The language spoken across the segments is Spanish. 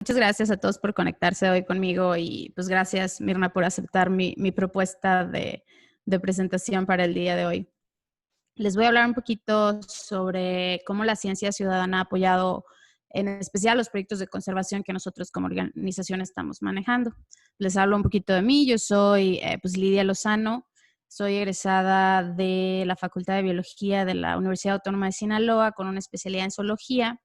Muchas gracias a todos por conectarse hoy conmigo y pues gracias, Mirna, por aceptar mi propuesta de presentación para el día de hoy. Les voy a hablar un poquito sobre cómo la ciencia ciudadana ha apoyado en especial los proyectos de conservación que nosotros como organización estamos manejando. Les hablo un poquito de mí. Yo soy pues Lidia Lozano, soy egresada de la Facultad de Biología de la Universidad Autónoma de Sinaloa con una especialidad en zoología.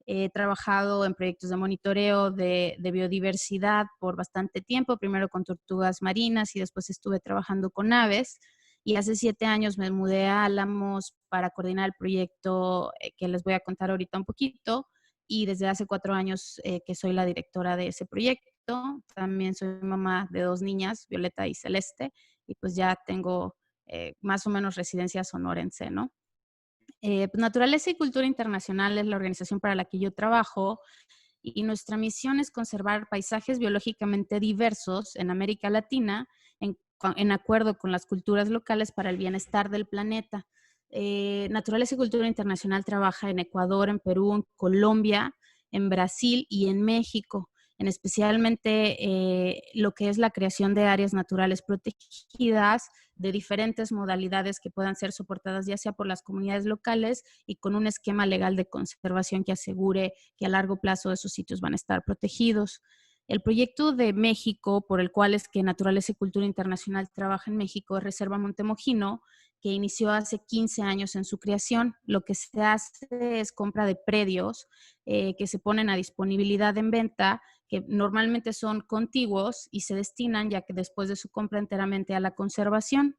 He trabajado en proyectos de monitoreo de biodiversidad por bastante tiempo, primero con tortugas marinas y después estuve trabajando con aves. Y hace 7 años me mudé a Álamos para coordinar el proyecto que les voy a contar ahorita un poquito. Y desde hace 4 años que soy la directora de ese proyecto. También soy mamá de 2 niñas, Violeta y Celeste, y pues ya tengo más o menos residencia sonorense, ¿no? Pues Naturaleza y Cultura Internacional es la organización para la que yo trabajo y nuestra misión es conservar paisajes biológicamente diversos en América Latina en acuerdo con las culturas locales para el bienestar del planeta. Naturaleza y Cultura Internacional trabaja en Ecuador, en Perú, en Colombia, en Brasil y en México, en especialmente lo que es la creación de áreas naturales protegidas de diferentes modalidades que puedan ser soportadas ya sea por las comunidades locales y con un esquema legal de conservación que asegure que a largo plazo esos sitios van a estar protegidos. El proyecto de México, por el cual es que Naturaleza y Cultura Internacional trabaja en México, es Reserva Montemojino, que inició hace 15 años en su creación. Lo que se hace es compra de predios que se ponen a disponibilidad en venta, que normalmente son contiguos y se destinan, ya que después de su compra enteramente, a la conservación.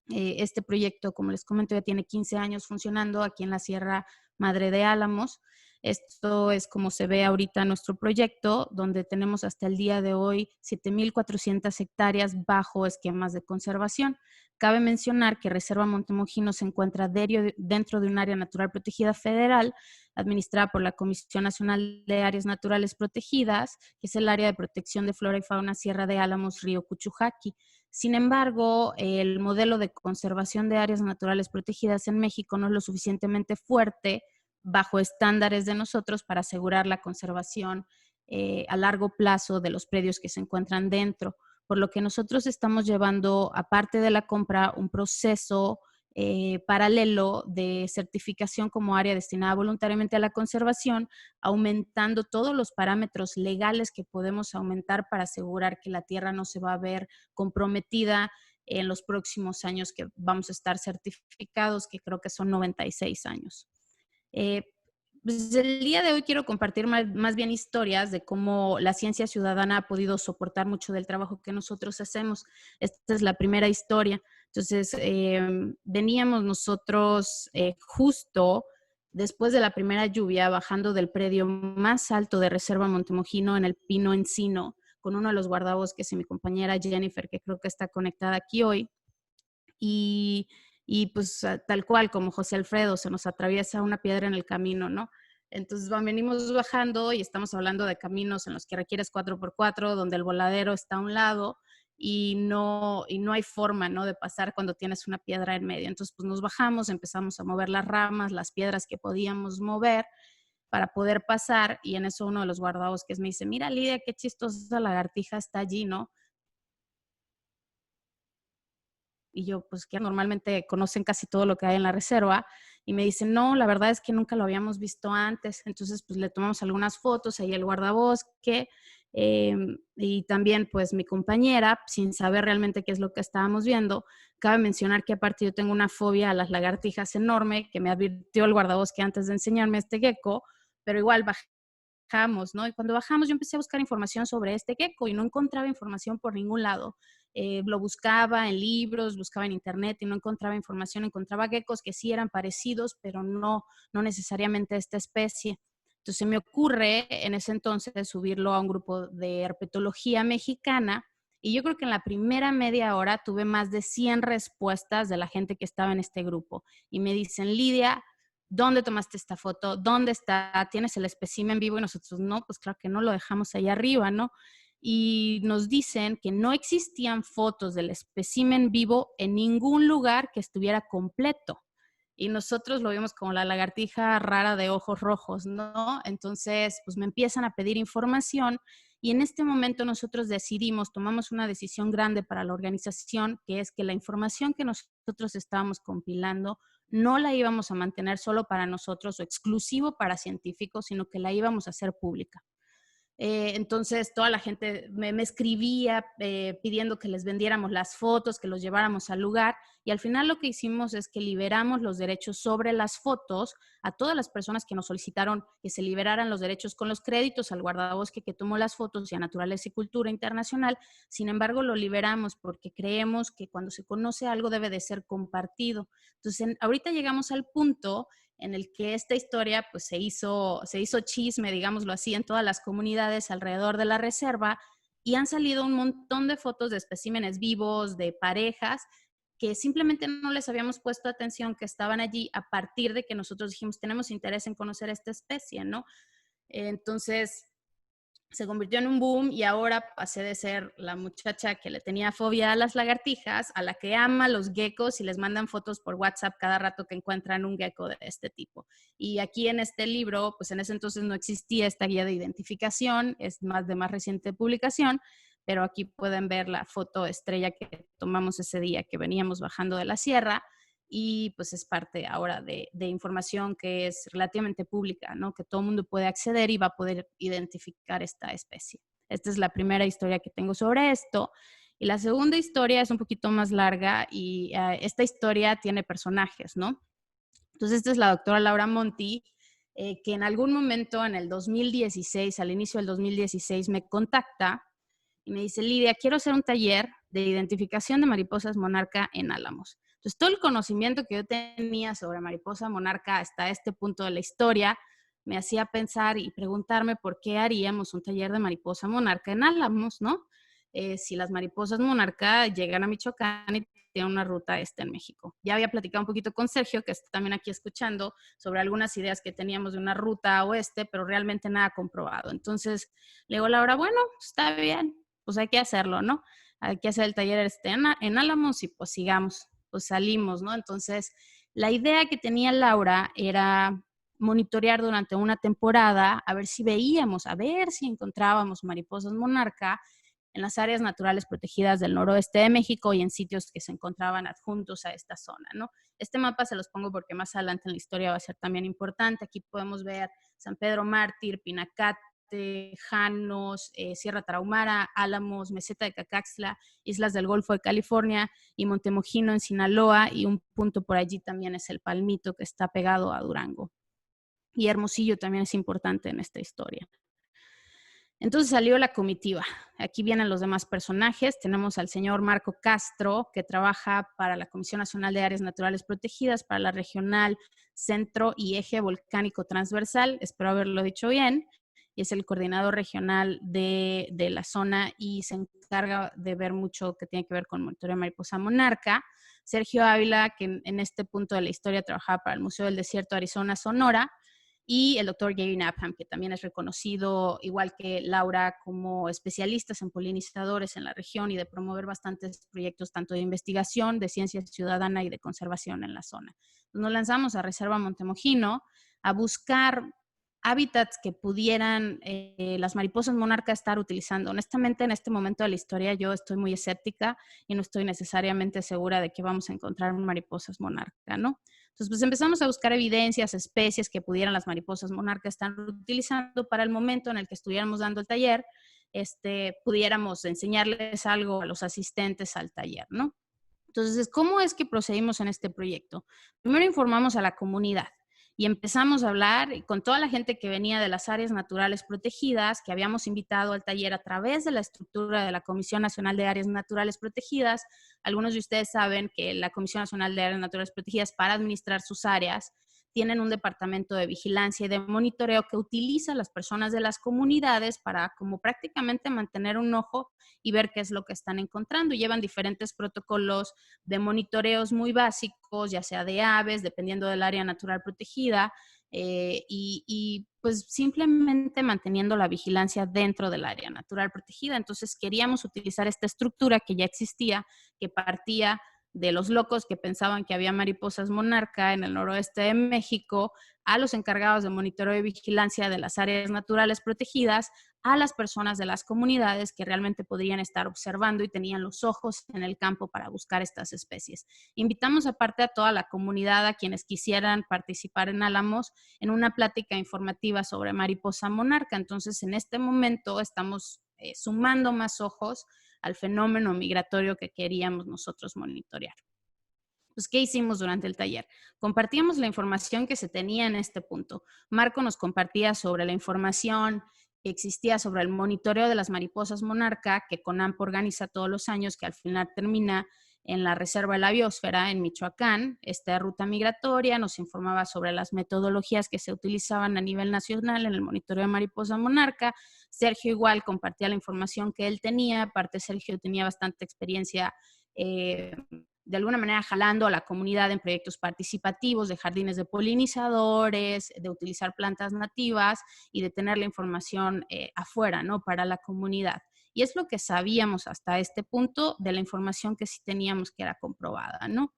Este proyecto, como les comento, ya tiene 15 años funcionando aquí en la Sierra Madre de Álamos. Esto es como se ve ahorita nuestro proyecto, donde tenemos hasta el día de hoy 7,400 hectáreas bajo esquemas de conservación. Cabe mencionar que Reserva Montemojino se encuentra dentro de un área natural protegida federal, administrada por la Comisión Nacional de Áreas Naturales Protegidas, que es el área de protección de flora y fauna Sierra de Álamos, Río Cuchujaqui. Sin embargo, el modelo de conservación de áreas naturales protegidas en México no es lo suficientemente fuerte bajo estándares de nosotros para asegurar la conservación a largo plazo de los predios que se encuentran dentro, por lo que nosotros estamos llevando, aparte de la compra, un proceso paralelo de certificación como área destinada voluntariamente a la conservación, aumentando todos los parámetros legales que podemos aumentar para asegurar que la tierra no se va a ver comprometida en los próximos años que vamos a estar certificados, que creo que son 96 años. Eh, pues el día de hoy quiero compartir más bien historias de cómo la ciencia ciudadana ha podido soportar mucho del trabajo que nosotros hacemos. Esta es la primera historia. Entonces, veníamos nosotros justo después de la primera lluvia, bajando del predio más alto de Reserva Montemojino en el Pino Encino, con uno de los guardabosques y mi compañera Jennifer, que creo que está conectada aquí hoy. Y, y pues tal cual como José Alfredo, se nos atraviesa una piedra en el camino, ¿no? Entonces venimos bajando y estamos hablando de caminos en los que requieres 4x4, donde el voladero está a un lado y no hay forma, ¿no?, de pasar cuando tienes una piedra en medio. Entonces pues nos bajamos, empezamos a mover las ramas, las piedras que podíamos mover para poder pasar, y en eso uno de los guardabosques me dice: mira, Lidia, qué chistosa esa lagartija está allí, ¿no? Y yo, pues que normalmente conocen casi todo lo que hay en la reserva, y me dicen: no, la verdad es que nunca lo habíamos visto antes. Entonces pues le tomamos algunas fotos ahí al guardabosque, y también pues mi compañera, sin saber realmente qué es lo que estábamos viendo. Cabe mencionar que aparte yo tengo una fobia a las lagartijas enorme, que me advirtió el guardabosque antes de enseñarme este gecko, pero igual bajamos, ¿no? Y cuando bajamos yo empecé a buscar información sobre este gecko y no encontraba información por ningún lado. Lo buscaba en libros, buscaba en internet y no encontraba información. Encontraba geckos que sí eran parecidos, pero no necesariamente esta especie. Entonces me ocurre en ese entonces subirlo a un grupo de herpetología mexicana, y yo creo que en la primera media hora tuve más de 100 respuestas de la gente que estaba en este grupo. Y me dicen: Lidia, ¿dónde tomaste esta foto? ¿Dónde está? ¿Tienes el espécimen vivo? Y nosotros: no, pues claro que no, lo dejamos ahí arriba, ¿no? Y nos dicen que no existían fotos del espécimen vivo en ningún lugar que estuviera completo. y nosotros lo vimos como la lagartija rara de ojos rojos, ¿no? Entonces, pues me empiezan a pedir información y en este momento nosotros decidimos, tomamos una decisión grande para la organización, que es que la información que nosotros estábamos compilando no la íbamos a mantener solo para nosotros o exclusivo para científicos, sino que la íbamos a hacer pública. Entonces toda la gente me escribía pidiendo que les vendiéramos las fotos, que los lleváramos al lugar y al final lo que hicimos es que liberamos los derechos sobre las fotos a todas las personas que nos solicitaron que se liberaran los derechos con los créditos al guardabosque que tomó las fotos y a Naturaleza y Cultura Internacional. Sin embargo, lo liberamos porque creemos que cuando se conoce algo debe de ser compartido. Entonces, ahorita llegamos al punto en el que esta historia pues se hizo chisme, digámoslo así, en todas las comunidades alrededor de la reserva y han salido un montón de fotos de especímenes vivos, de parejas, que simplemente no les habíamos puesto atención, que estaban allí a partir de que nosotros dijimos, tenemos interés en conocer esta especie, ¿no? Entonces, se convirtió en un boom y ahora pasé de ser la muchacha que le tenía fobia a las lagartijas a la que ama los geckos y les mandan fotos por WhatsApp cada rato que encuentran un gecko de este tipo. Y aquí en este libro, pues en ese entonces no existía esta guía de identificación, es más de más reciente publicación, pero aquí pueden ver la foto estrella que tomamos ese día que veníamos bajando de la sierra y pues es parte ahora de información que es relativamente pública, ¿no? Que todo el mundo puede acceder y va a poder identificar esta especie. Esta es la primera historia que tengo sobre esto. Y la segunda historia es un poquito más larga y esta historia tiene personajes, ¿no? Entonces, esta es la doctora Laura Monti, que en algún momento en el 2016, al inicio del 2016, me contacta y me dice, Lidia, quiero hacer un taller de identificación de mariposas monarca en Álamos. Entonces, todo el conocimiento que yo tenía sobre mariposa monarca hasta este punto de la historia me hacía pensar y preguntarme por qué haríamos un taller de mariposa monarca en Álamos, ¿no? Si las mariposas monarca llegan a Michoacán y tienen una ruta en México. Ya había platicado un poquito con Sergio, que está también aquí escuchando, sobre algunas ideas que teníamos de una ruta oeste, pero realmente nada comprobado. Entonces, le digo, Laura, bueno, está bien, pues hay que hacerlo, ¿no? Hay que hacer el taller en Álamos y pues sigamos, pues salimos, ¿no? Entonces, la idea que tenía Laura era monitorear durante una temporada, a ver si veíamos, a ver si encontrábamos mariposas monarca en las áreas naturales protegidas del noroeste de México y en sitios que se encontraban adjuntos a esta zona, ¿no? Este mapa se los pongo porque más adelante en la historia va a ser también importante. Aquí podemos ver San Pedro Mártir, Pinacate, Janos, Sierra Tarahumara, Álamos, Meseta de Cacaxtla, Islas del Golfo de California y Montemojino en Sinaloa, y un punto por allí también es el Palmito, que está pegado a Durango. Y Hermosillo también es importante en esta historia. Entonces salió la comitiva. Aquí vienen los demás personajes. Tenemos al señor Marco Castro, que trabaja para la Comisión Nacional de Áreas Naturales Protegidas, para la Regional Centro y Eje Volcánico Transversal. Espero haberlo dicho bien. Y es el coordinador regional de la zona y se encarga de ver mucho que tiene que ver con monitoreo de mariposa monarca. Sergio Ávila, que en este punto de la historia trabajaba para el Museo del Desierto de Arizona, Sonora. Y el doctor Gary Napham, que también es reconocido, igual que Laura, como especialistas en polinizadores en la región y de promover bastantes proyectos tanto de investigación, de ciencia ciudadana y de conservación en la zona. Nos lanzamos a Reserva Montemojino a buscar hábitats que pudieran las mariposas monarca estar utilizando. Honestamente, en este momento de la historia yo estoy muy escéptica y no estoy necesariamente segura de que vamos a encontrar mariposas monarca, ¿no? Entonces, pues empezamos a buscar evidencias, especies que pudieran las mariposas monarca estar utilizando para el momento en el que estuviéramos dando el taller, pudiéramos enseñarles algo a los asistentes al taller, ¿no? Entonces, ¿cómo es que procedimos en este proyecto? Primero informamos a la comunidad y empezamos a hablar con toda la gente que venía de las áreas naturales protegidas, que habíamos invitado al taller a través de la estructura de la Comisión Nacional de Áreas Naturales Protegidas. Algunos de ustedes saben que la Comisión Nacional de Áreas Naturales Protegidas, para administrar sus áreas, tienen un departamento de vigilancia y de monitoreo que utiliza a las personas de las comunidades para como prácticamente mantener un ojo y ver qué es lo que están encontrando. Y llevan diferentes protocolos de monitoreos muy básicos, ya sea de aves, dependiendo del área natural protegida, y pues simplemente manteniendo la vigilancia dentro del área natural protegida. Entonces queríamos utilizar esta estructura que ya existía, que partía de los locos que pensaban que había mariposas monarca en el noroeste de México, a los encargados de monitoreo y vigilancia de las áreas naturales protegidas, a las personas de las comunidades que realmente podrían estar observando y tenían los ojos en el campo para buscar estas especies. Invitamos aparte a toda la comunidad, a quienes quisieran participar en Álamos, en una plática informativa sobre mariposa monarca. Entonces, en este momento estamos sumando más ojos al fenómeno migratorio que queríamos nosotros monitorear. Pues, ¿qué hicimos durante el taller? Compartíamos la información que se tenía en este punto. Marco nos compartía sobre la información que existía sobre el monitoreo de las mariposas monarca que CONAMP organiza todos los años, que al final termina en la Reserva de la Biosfera en Michoacán. Esta ruta migratoria nos informaba sobre las metodologías que se utilizaban a nivel nacional en el monitoreo de mariposa monarca. Sergio igual compartía la información que él tenía. Aparte, Sergio tenía bastante experiencia de alguna manera jalando a la comunidad en proyectos participativos de jardines de polinizadores, de utilizar plantas nativas y de tener la información afuera, ¿no? Para la comunidad. Y es lo que sabíamos hasta este punto de la información que sí teníamos que era comprobada, ¿no?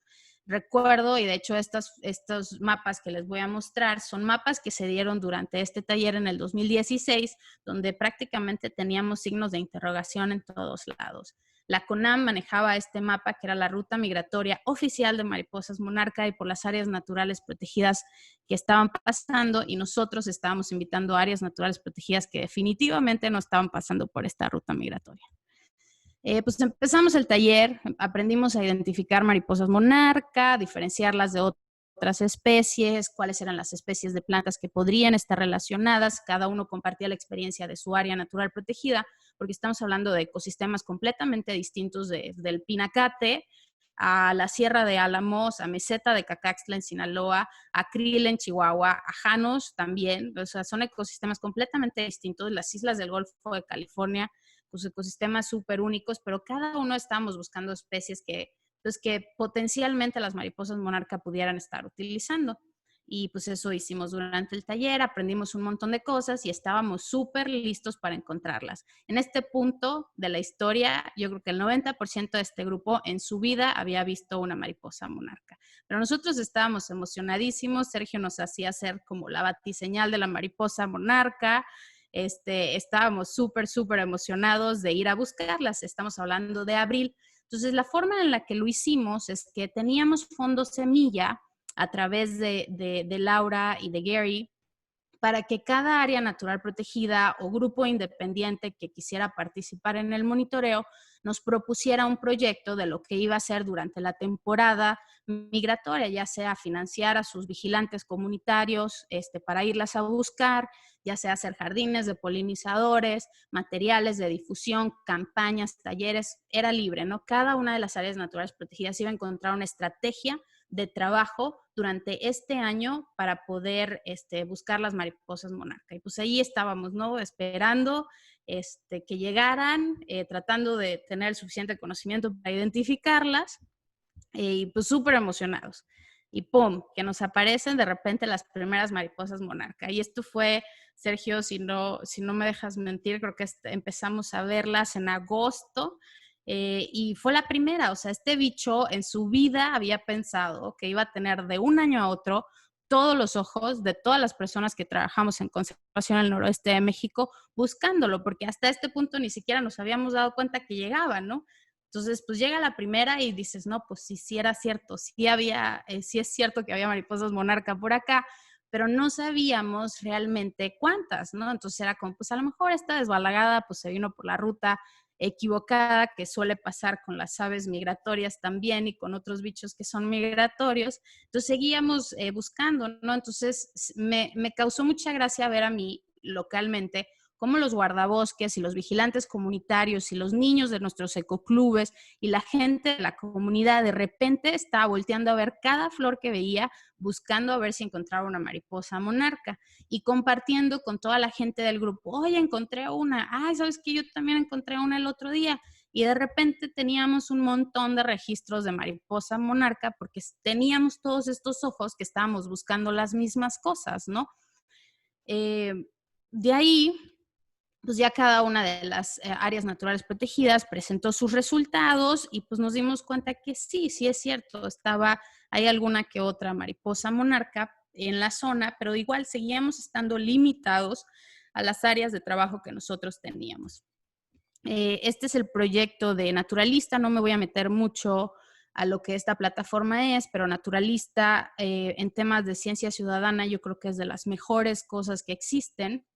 Recuerdo, y de hecho estos mapas que les voy a mostrar son mapas que se dieron durante este taller en el 2016, donde prácticamente teníamos signos de interrogación en todos lados. La CONAMP manejaba este mapa, que era la ruta migratoria oficial de mariposas monarca, y por las áreas naturales protegidas que estaban pasando, y nosotros estábamos invitando a áreas naturales protegidas que definitivamente no estaban pasando por esta ruta migratoria. Pues empezamos el taller, aprendimos a identificar mariposas monarca, diferenciarlas de otras especies, cuáles eran las especies de plantas que podrían estar relacionadas. Cada uno compartía la experiencia de su área natural protegida, porque estamos hablando de ecosistemas completamente distintos, del Pinacate a la Sierra de Álamos, a Meseta de Cacaxtla en Sinaloa, a Krill en Chihuahua, a Janos también. O sea, son ecosistemas completamente distintos. Las islas del Golfo de California, pues ecosistemas súper únicos, pero cada uno estábamos buscando especies pues, que potencialmente las mariposas monarca pudieran estar utilizando. Y pues eso hicimos durante el taller, aprendimos un montón de cosas y estábamos súper listos para encontrarlas. En este punto de la historia, yo creo que el 90% de este grupo en su vida había visto una mariposa monarca. Pero nosotros estábamos emocionadísimos. Sergio nos hacía hacer como la batiseñal de la mariposa monarca. Estábamos súper emocionados de ir a buscarlas. Estamos hablando de abril. Entonces, la forma en la que lo hicimos es que teníamos fondos semilla a través de Laura y de Gary, para que cada área natural protegida o grupo independiente que quisiera participar en el monitoreo nos propusiera un proyecto de lo que iba a hacer durante la temporada migratoria, ya sea financiar a sus vigilantes comunitarios para irlas a buscar, ya sea hacer jardines de polinizadores, materiales de difusión, campañas, talleres. Era libre, ¿no? Cada una de las áreas naturales protegidas iba a encontrar una estrategia de trabajo durante este año para poder buscar las mariposas monarca. Y pues ahí estábamos, ¿no? Esperando que llegaran, tratando de tener el suficiente conocimiento para identificarlas, y pues súper emocionados. Y ¡pum!, que nos aparecen de repente las primeras mariposas monarca. Y esto fue, Sergio, si no me dejas mentir, creo que empezamos a verlas en agosto. Y fue la primera. O sea, este bicho en su vida había pensado que iba a tener de un año a otro todos los ojos de todas las personas que trabajamos en conservación en el noroeste de México buscándolo, porque hasta este punto ni siquiera nos habíamos dado cuenta que llegaba, ¿no? Entonces, pues llega la primera y dices, no, pues sí era cierto, sí es cierto que había mariposas monarca por acá, pero no sabíamos realmente cuántas, ¿no? Entonces era como, pues a lo mejor esta desbalagada pues se vino por la ruta equivocada, que suele pasar con las aves migratorias también y con otros bichos que son migratorios. Entonces seguíamos buscando, ¿no? Entonces me causó mucha gracia ver a mí localmente cómo los guardabosques y los vigilantes comunitarios y los niños de nuestros ecoclubes y la gente de la comunidad de repente estaba volteando a ver cada flor que veía, buscando a ver si encontraba una mariposa monarca y compartiendo con toda la gente del grupo. Oye, encontré una. Ay, ¿sabes qué? Yo también encontré una el otro día. Y de repente teníamos un montón de registros de mariposa monarca porque teníamos todos estos ojos que estábamos buscando las mismas cosas, ¿no? De ahí pues ya cada una de las áreas naturales protegidas presentó sus resultados y pues nos dimos cuenta que sí, sí es cierto, hay alguna que otra mariposa monarca en la zona, pero igual seguíamos estando limitados a las áreas de trabajo que nosotros teníamos. Este es el proyecto de Naturalista, no me voy a meter mucho a lo que esta plataforma es, pero Naturalista en temas de ciencia ciudadana yo creo que es de las mejores cosas que existen,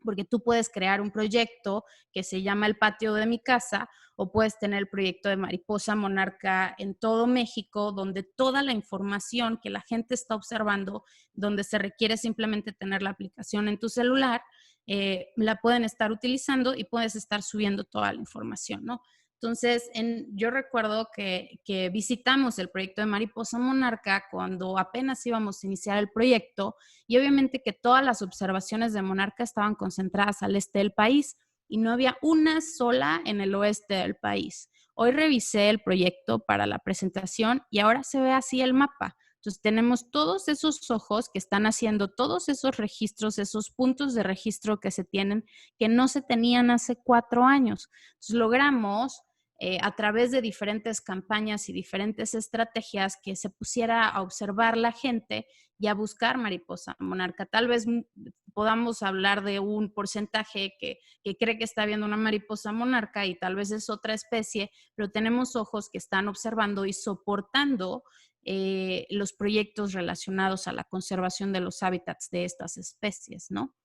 porque tú puedes crear un proyecto que se llama El Patio de mi Casa, o puedes tener el proyecto de Mariposa Monarca en todo México, donde toda la información que la gente está observando, donde se requiere simplemente tener la aplicación en tu celular, la pueden estar utilizando y puedes estar subiendo toda la información, ¿no? Entonces, yo recuerdo que visitamos el proyecto de Mariposa Monarca cuando apenas íbamos a iniciar el proyecto, y obviamente que todas las observaciones de monarca estaban concentradas al este del país y no había una sola en el oeste del país. Hoy revisé el proyecto para la presentación y ahora se ve así el mapa. Entonces tenemos todos esos ojos que están haciendo todos esos registros, esos puntos de registro que se tienen, que no se tenían hace 4 años. Entonces logramos a través de diferentes campañas y diferentes estrategias que se pusiera a observar la gente y a buscar mariposa monarca. Tal vez podamos hablar de un porcentaje que cree que está viendo una mariposa monarca y tal vez es otra especie, pero tenemos ojos que están observando y soportando los proyectos relacionados a la conservación de los hábitats de estas especies, ¿no?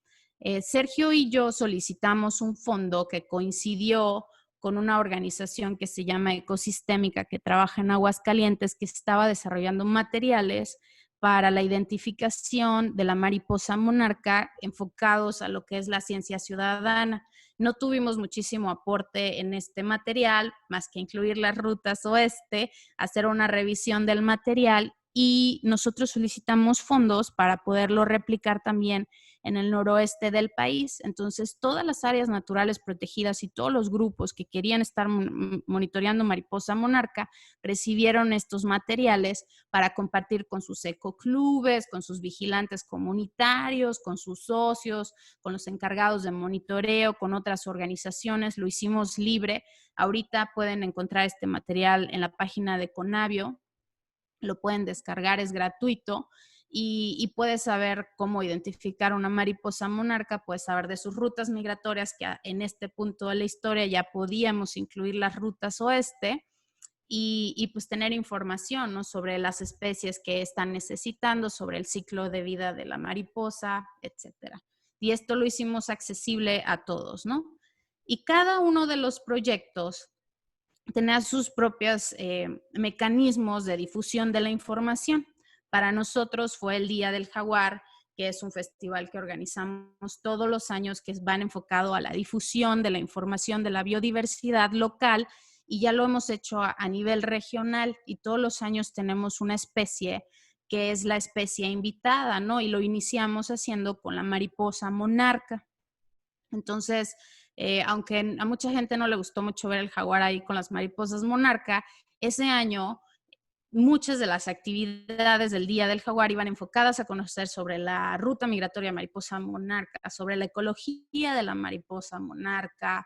Sergio y yo solicitamos un fondo que coincidió con una organización que se llama Ecosistémica, que trabaja en Aguascalientes, que estaba desarrollando materiales para la identificación de la mariposa monarca enfocados a lo que es la ciencia ciudadana. No tuvimos muchísimo aporte en este material, más que incluir las rutas oeste, hacer una revisión del material, y nosotros solicitamos fondos para poderlo replicar también en el noroeste del país. Entonces, todas las áreas naturales protegidas y todos los grupos que querían estar monitoreando mariposa monarca recibieron estos materiales para compartir con sus ecoclubes, con sus vigilantes comunitarios, con sus socios, con los encargados de monitoreo, con otras organizaciones. Lo hicimos libre. Ahorita pueden encontrar este material en la página de Conavio, lo pueden descargar, es gratuito. Y puedes saber cómo identificar una mariposa monarca, puedes saber de sus rutas migratorias, que en este punto de la historia ya podíamos incluir las rutas oeste, y pues tener información, ¿no?, sobre las especies que están necesitando, sobre el ciclo de vida de la mariposa, etcétera. Y esto lo hicimos accesible a todos, ¿no? Y cada uno de los proyectos tenía sus propios mecanismos de difusión de la información. Para nosotros fue el Día del Jaguar, que es un festival que organizamos todos los años, que van enfocado a la difusión de la información de la biodiversidad local, y ya lo hemos hecho a nivel regional, y todos los años tenemos una especie que es la especie invitada, ¿no? Y lo iniciamos haciendo con la mariposa monarca. Entonces, aunque a mucha gente no le gustó mucho ver el jaguar ahí con las mariposas monarca, ese año muchas de las actividades del Día del Jaguar iban enfocadas a conocer sobre la ruta migratoria mariposa monarca, sobre la ecología de la mariposa monarca,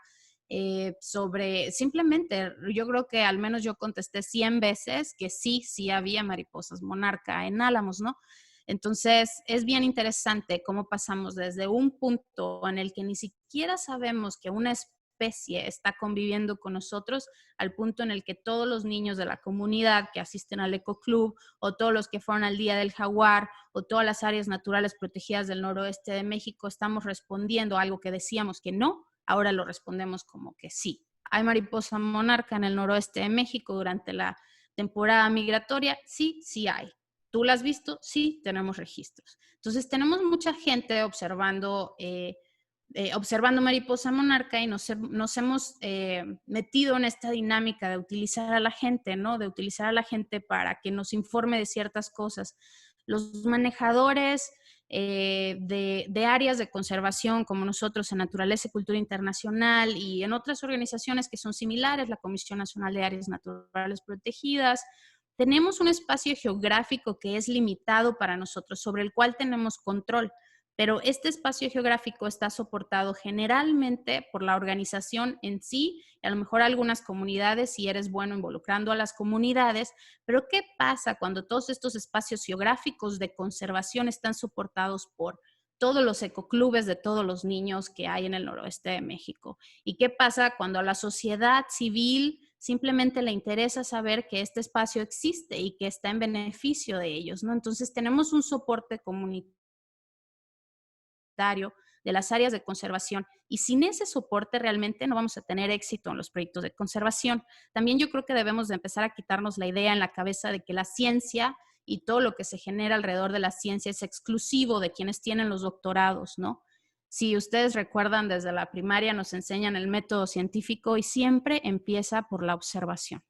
sobre simplemente, yo creo que al menos yo contesté 100 veces que sí, sí había mariposas monarca en Álamos, ¿no? Entonces, es bien interesante cómo pasamos desde un punto en el que ni siquiera sabemos que una especie está conviviendo con nosotros, al punto en el que todos los niños de la comunidad que asisten al ecoclub, o todos los que fueron al Día del Jaguar, o todas las áreas naturales protegidas del noroeste de México, estamos respondiendo a algo que decíamos que no, ahora lo respondemos como que sí. ¿Hay mariposa monarca en el noroeste de México durante la temporada migratoria? Sí, sí hay. ¿Tú la has visto? Sí, tenemos registros. Entonces, tenemos mucha gente observando mariposa monarca, y nos hemos metido en esta dinámica de utilizar a la gente, ¿no? De utilizar a la gente para que nos informe de ciertas cosas. Los manejadores de áreas de conservación, como nosotros en Naturaleza y Cultura Internacional y en otras organizaciones que son similares, la Comisión Nacional de Áreas Naturales Protegidas, tenemos un espacio geográfico que es limitado para nosotros, sobre el cual tenemos control, pero este espacio geográfico está soportado generalmente por la organización en sí, y a lo mejor algunas comunidades, si eres bueno involucrando a las comunidades, pero ¿qué pasa cuando todos estos espacios geográficos de conservación están soportados por todos los ecoclubes de todos los niños que hay en el noroeste de México? ¿Y qué pasa cuando a la sociedad civil simplemente le interesa saber que este espacio existe y que está en beneficio de ellos, ¿no? Entonces tenemos un soporte comunitario de las áreas de conservación, y sin ese soporte realmente no vamos a tener éxito en los proyectos de conservación. También yo creo que debemos de empezar a quitarnos la idea en la cabeza de que la ciencia y todo lo que se genera alrededor de la ciencia es exclusivo de quienes tienen los doctorados, ¿no? Si ustedes recuerdan, desde la primaria nos enseñan el método científico y siempre empieza por la observación.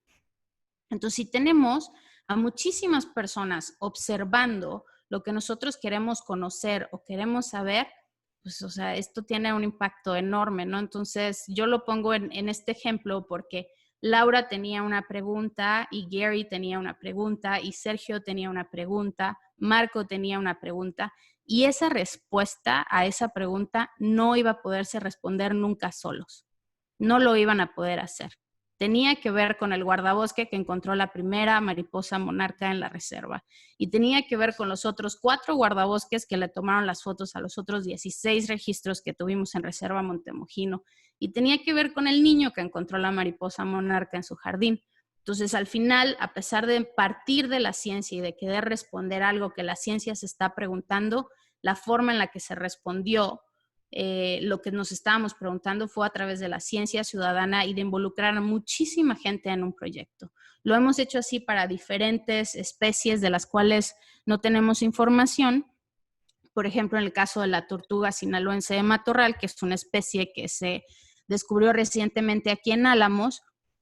Entonces, si tenemos a muchísimas personas observando lo que nosotros queremos conocer o queremos saber, pues, o sea, esto tiene un impacto enorme, ¿no? Entonces, yo lo pongo en este ejemplo porque Laura tenía una pregunta y Gary tenía una pregunta y Sergio tenía una pregunta, Marco tenía una pregunta, y esa respuesta a esa pregunta no iba a poderse responder nunca solos. No lo iban a poder hacer. Tenía que ver con el guardabosque que encontró la primera mariposa monarca en la reserva, y tenía que ver con los otros 4 guardabosques que le tomaron las fotos a los otros 16 registros que tuvimos en Reserva Montemojino, y tenía que ver con el niño que encontró la mariposa monarca en su jardín. Entonces, al final, a pesar de partir de la ciencia y de querer responder algo que la ciencia se está preguntando, la forma en la que se respondió lo que nos estábamos preguntando fue a través de la ciencia ciudadana y de involucrar a muchísima gente en un proyecto. Lo hemos hecho así para diferentes especies de las cuales no tenemos información. Por ejemplo, en el caso de la tortuga sinaloense de matorral, que es una especie que se descubrió recientemente aquí en Álamos.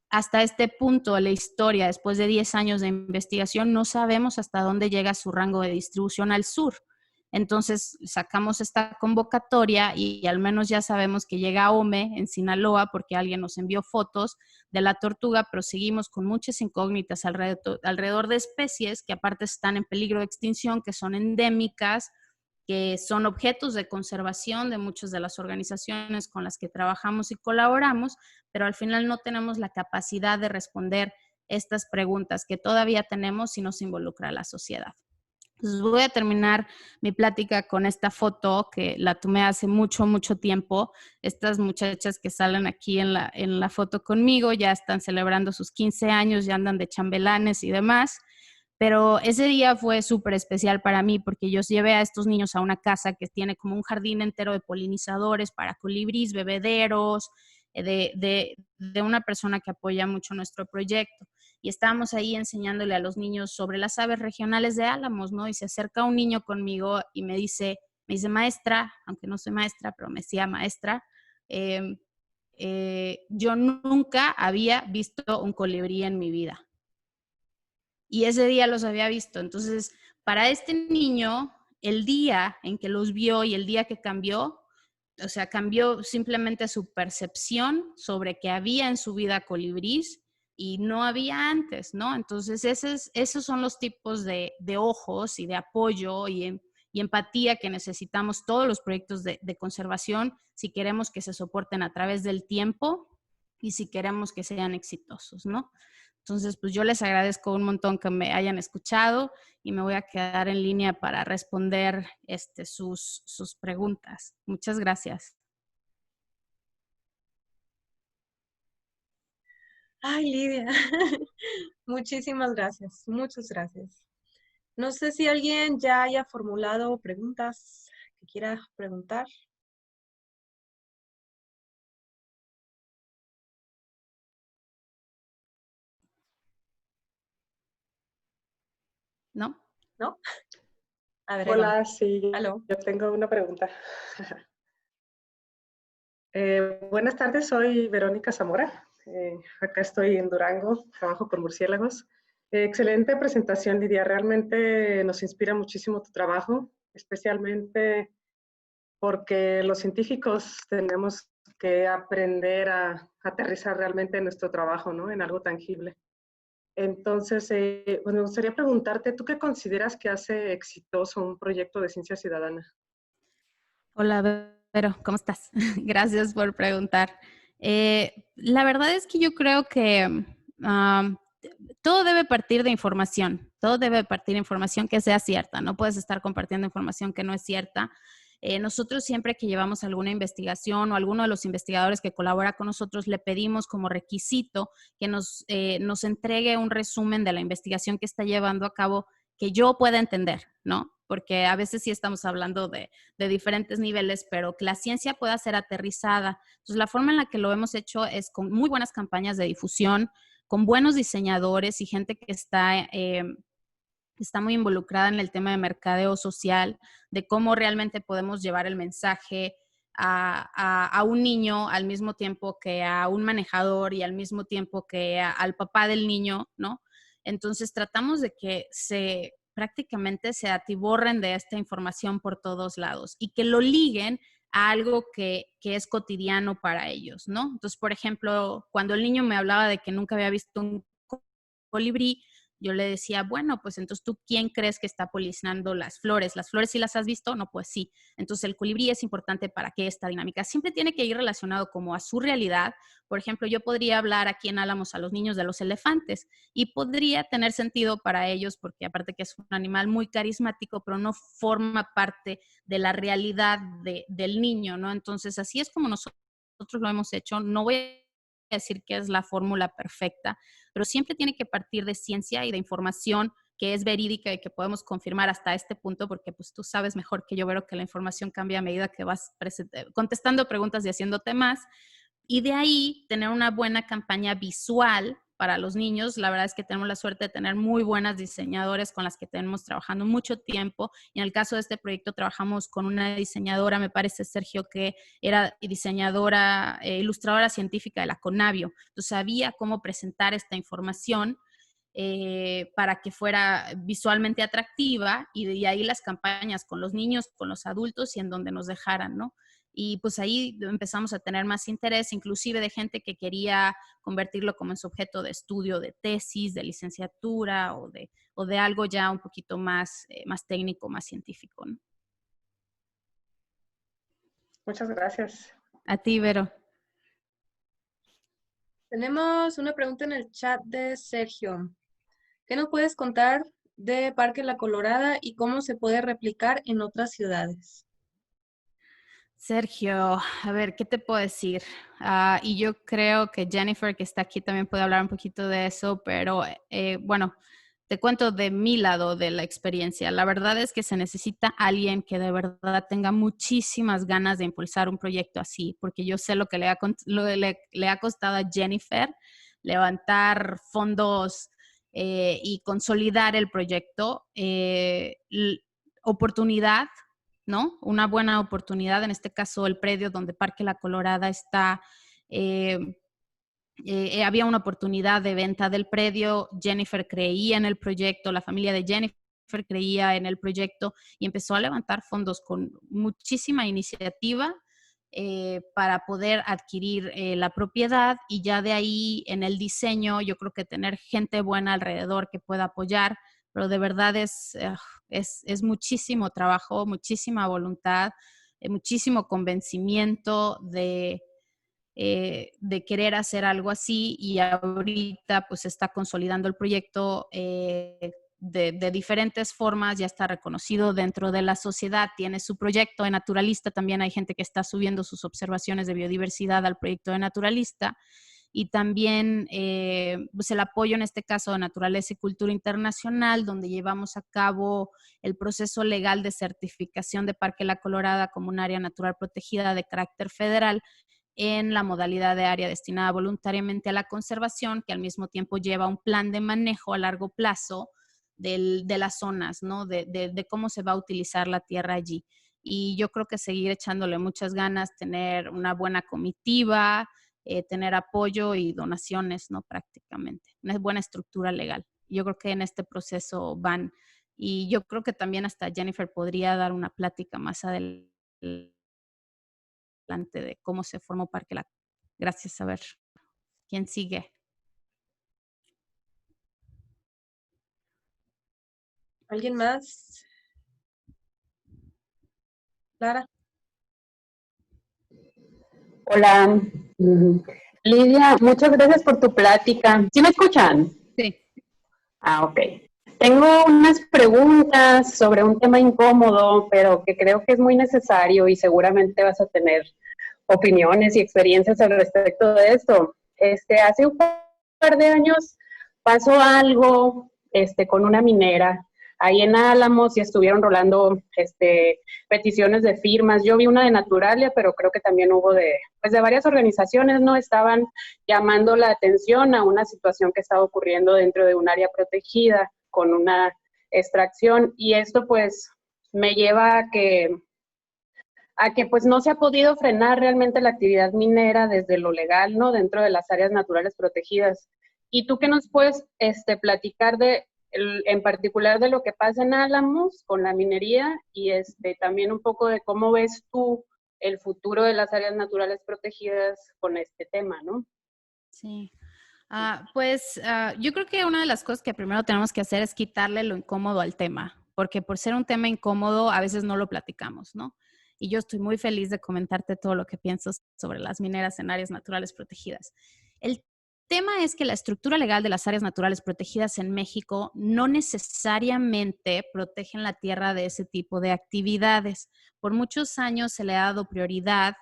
Hasta este punto de la historia, después de 10 años de investigación, no sabemos hasta dónde llega su rango de distribución al sur. Entonces sacamos esta convocatoria y al menos ya sabemos que llega a Ome, en Sinaloa, porque alguien nos envió fotos de la tortuga, pero seguimos con muchas incógnitas alrededor de especies que aparte están en peligro de extinción, que son endémicas, que son objetos de conservación de muchas de las organizaciones con las que trabajamos y colaboramos, pero al final no tenemos la capacidad de responder estas preguntas que todavía tenemos si no se involucra a la sociedad. Entonces voy a terminar mi plática con esta foto que la tomé hace mucho, mucho tiempo. Estas muchachas que salen aquí en la foto conmigo ya están celebrando sus 15 años, ya andan de chambelanes y demás. Pero ese día fue súper especial para mí porque yo llevé a estos niños a una casa que tiene como un jardín entero de polinizadores para colibríes, bebederos, de una persona que apoya mucho nuestro proyecto. Y estábamos ahí enseñándole a los niños sobre las aves regionales de Álamos, ¿no? Y se acerca un niño conmigo y me dice, maestra, aunque no soy maestra, pero me decía maestra, yo nunca había visto un colibrí en mi vida. Y ese día los había visto. Entonces, para este niño, el día en que los vio y el día que cambió, o sea, cambió simplemente su percepción sobre que había en su vida colibrís y no había antes, ¿no? Entonces, esos son los tipos de ojos y de apoyo y empatía que necesitamos todos los proyectos de conservación si queremos que se soporten a través del tiempo y si queremos que sean exitosos, ¿no? Entonces, pues yo les agradezco un montón que me hayan escuchado y me voy a quedar en línea para responder sus preguntas. Muchas gracias. Ay, Lidia, muchísimas gracias, muchas gracias. No sé si alguien ya haya formulado preguntas que quiera preguntar. ¿No? ¿No? A ver, ahí va. Hola, sí, Aló. yo tengo una pregunta. Buenas tardes, soy Verónica Zamora. Acá estoy en Durango, trabajo con murciélagos. Excelente presentación, Lidia. Realmente nos inspira muchísimo tu trabajo, especialmente porque los científicos tenemos que aprender a aterrizar realmente nuestro trabajo, ¿no? En algo tangible. Entonces, pues me gustaría preguntarte, ¿tú qué consideras que hace exitoso un proyecto de ciencia ciudadana? Hola, Vero, ¿cómo estás? Gracias por preguntar. La verdad es que yo creo que am, todo debe partir de información, todo debe partir de información que sea cierta, no puedes estar compartiendo información que no es cierta. Nosotros siempre que llevamos alguna investigación o alguno de los investigadores que colabora con nosotros, le pedimos como requisito que nos entregue un resumen de la investigación que está llevando a cabo que yo pueda entender, ¿no? Porque a veces sí estamos hablando de diferentes niveles, pero que la ciencia pueda ser aterrizada. Entonces, la forma en la que lo hemos hecho es con muy buenas campañas de difusión, con buenos diseñadores y gente que está muy involucrada en el tema de mercadeo social, de cómo realmente podemos llevar el mensaje a un niño al mismo tiempo que a un manejador y al mismo tiempo que al papá del niño, ¿no? Entonces tratamos de que prácticamente se atiborren de esta información por todos lados y que lo liguen a algo que es cotidiano para ellos, ¿no? Entonces, por ejemplo, cuando el niño me hablaba de que nunca había visto un colibrí, yo le decía, bueno, pues entonces tú, ¿quién crees que está polinizando las flores? ¿Las flores sí las has visto? No, pues sí. Entonces el colibrí es importante para que esta dinámica siempre tiene que ir relacionado como a su realidad. Por ejemplo, yo podría hablar aquí en Álamos a los niños de los elefantes y podría tener sentido para ellos porque aparte que es un animal muy carismático, pero no forma parte de la realidad del niño, ¿no? Entonces así es como nosotros lo hemos hecho. No voy a decir que es la fórmula perfecta, pero siempre tiene que partir de ciencia y de información que es verídica y que podemos confirmar hasta este punto, porque pues tú sabes mejor que yo, Vero, que la información cambia a medida que vas contestando preguntas y haciendo temas. Y de ahí tener una buena campaña visual para los niños. La verdad es que tenemos la suerte de tener muy buenas diseñadores con las que tenemos trabajando mucho tiempo. Y en el caso de este proyecto trabajamos con una diseñadora, me parece, Sergio, que era diseñadora, ilustradora científica de la Conavio. Entonces sabía cómo presentar esta información para que fuera visualmente atractiva y de ahí las campañas con los niños, con los adultos y en donde nos dejaran, ¿no? Y pues ahí empezamos a tener más interés, inclusive de gente que quería convertirlo como en su objeto de estudio, de tesis, de licenciatura o de algo ya un poquito más técnico, más científico, ¿no? Muchas gracias. A ti, Vero. Tenemos una pregunta en el chat de Sergio. ¿Qué nos puedes contar de Parque La Colorada y cómo se puede replicar en otras ciudades? Sergio, a ver, ¿qué te puedo decir? Y yo creo que Jennifer, que está aquí, también puede hablar un poquito de eso, pero bueno, te cuento de mi lado de la experiencia. La verdad es que se necesita alguien que de verdad tenga muchísimas ganas de impulsar un proyecto así, porque yo sé lo que le ha costado a Jennifer levantar fondos y consolidar el proyecto. Oportunidad, ¿no? Una buena oportunidad, en este caso el predio donde Parque La Colorada está, eh, había una oportunidad de venta del predio, Jennifer creía en el proyecto, la familia de Jennifer creía en el proyecto y empezó a levantar fondos con muchísima iniciativa para poder adquirir la propiedad y ya de ahí en el diseño yo creo que tener gente buena alrededor que pueda apoyar, pero de verdad es muchísimo trabajo, muchísima voluntad, muchísimo convencimiento de querer hacer algo así y ahorita pues está consolidando el proyecto de diferentes formas, ya está reconocido dentro de la sociedad, tiene su proyecto de naturalista, también hay gente que está subiendo sus observaciones de biodiversidad al proyecto de naturalista y también pues el apoyo en este caso de Naturaleza y Cultura Internacional, donde llevamos a cabo el proceso legal de certificación de Parque La Colorada como un área natural protegida de carácter federal en la modalidad de área destinada voluntariamente a la conservación, que al mismo tiempo lleva un plan de manejo a largo plazo de las zonas, ¿no? De cómo se va a utilizar la tierra allí. Y yo creo que seguir echándole muchas ganas, tener una buena comitiva, tener apoyo y donaciones, ¿no? Prácticamente, una buena estructura legal. Yo creo que en este proceso van, y yo creo que también hasta Jennifer podría dar una plática más adelante de cómo se formó Parque La. Gracias. A ver, ¿quién sigue? ¿Alguien más? Clara. Hola, Lidia, muchas gracias por tu plática. ¿Sí me escuchan? Sí. Ok. Tengo unas preguntas sobre un tema incómodo, pero que creo que es muy necesario y seguramente vas a tener opiniones y experiencias al respecto de esto. Hace un par de años pasó algo con una minera ahí en Álamos y estuvieron rolando peticiones de firmas. Yo vi una de Naturalia, pero creo que también hubo de varias organizaciones, ¿no? Estaban llamando la atención a una situación que estaba ocurriendo dentro de un área protegida con una extracción, y esto pues me lleva a que pues no se ha podido frenar realmente la actividad minera desde lo legal, ¿no? Dentro de las áreas naturales protegidas. ¿Y tú qué nos puedes platicar en particular de lo que pasa en Álamos con la minería y también un poco de cómo ves tú el futuro de las áreas naturales protegidas con este tema, ¿no? Sí. Yo creo que una de las cosas que primero tenemos que hacer es quitarle lo incómodo al tema, porque por ser un tema incómodo a veces no lo platicamos, ¿no? Y yo estoy muy feliz de comentarte todo lo que pienso sobre las mineras en áreas naturales protegidas. El tema es que la estructura legal de las áreas naturales protegidas en México no necesariamente protegen la tierra de ese tipo de actividades. Por muchos años se le ha dado prioridad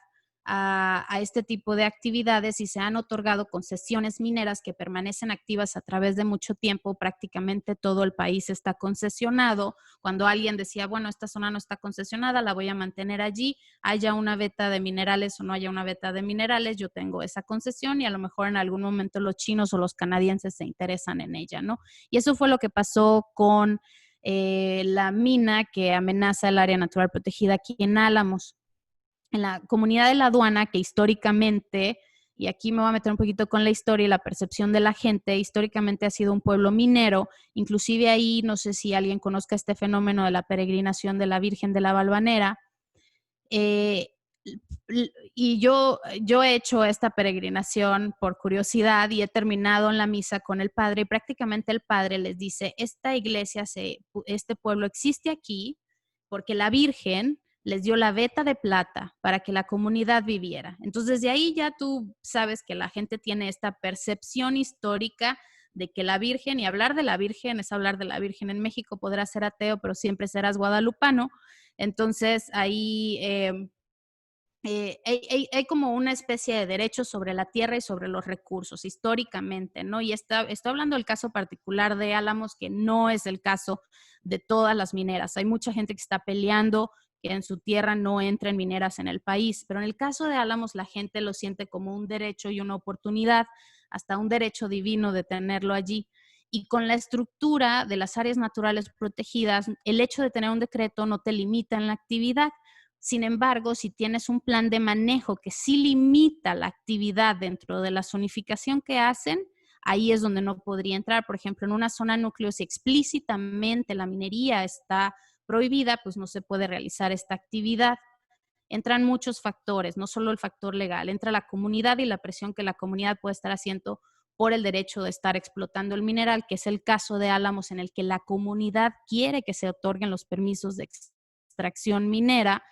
a este tipo de actividades y se han otorgado concesiones mineras que permanecen activas a través de mucho tiempo. Prácticamente todo el país está concesionado. Cuando alguien decía, bueno, esta zona no está concesionada, la voy a mantener allí, haya una veta de minerales o no haya una veta de minerales, yo tengo esa concesión y a lo mejor en algún momento los chinos o los canadienses se interesan en ella, ¿no? Y eso fue lo que pasó con la mina que amenaza el área natural protegida aquí en Álamos. En la comunidad de la aduana, que históricamente, y aquí me voy a meter un poquito con la historia y la percepción de la gente, históricamente ha sido un pueblo minero. Inclusive ahí, no sé si alguien conozca este fenómeno de la peregrinación de la Virgen de la Valvanera. Y yo he hecho esta peregrinación por curiosidad y he terminado en la misa con el padre, y prácticamente el padre les dice, esta iglesia, este pueblo existe aquí porque la Virgen les dio la veta de plata para que la comunidad viviera. Entonces, de ahí ya tú sabes que la gente tiene esta percepción histórica de que la Virgen, y hablar de la Virgen es hablar de la Virgen. En México podrás ser ateo, pero siempre serás guadalupano. Entonces, ahí hay como una especie de derecho sobre la tierra y sobre los recursos históricamente, ¿no? Y estoy hablando del caso particular de Álamos, que no es el caso de todas las mineras. Hay mucha gente que está peleando que en su tierra no entren mineras en el país, pero en el caso de Álamos la gente lo siente como un derecho y una oportunidad, hasta un derecho divino de tenerlo allí. Y con la estructura de las áreas naturales protegidas, el hecho de tener un decreto no te limita en la actividad. Sin embargo, si tienes un plan de manejo que sí limita la actividad dentro de la zonificación que hacen, ahí es donde no podría entrar. Por ejemplo, en una zona núcleo, si explícitamente la minería está prohibida, pues no se puede realizar esta actividad. Entran muchos factores, no solo el factor legal, entra la comunidad y la presión que la comunidad puede estar haciendo por el derecho de estar explotando el mineral, que es el caso de Álamos, en el que la comunidad quiere que se otorguen los permisos de extracción minera,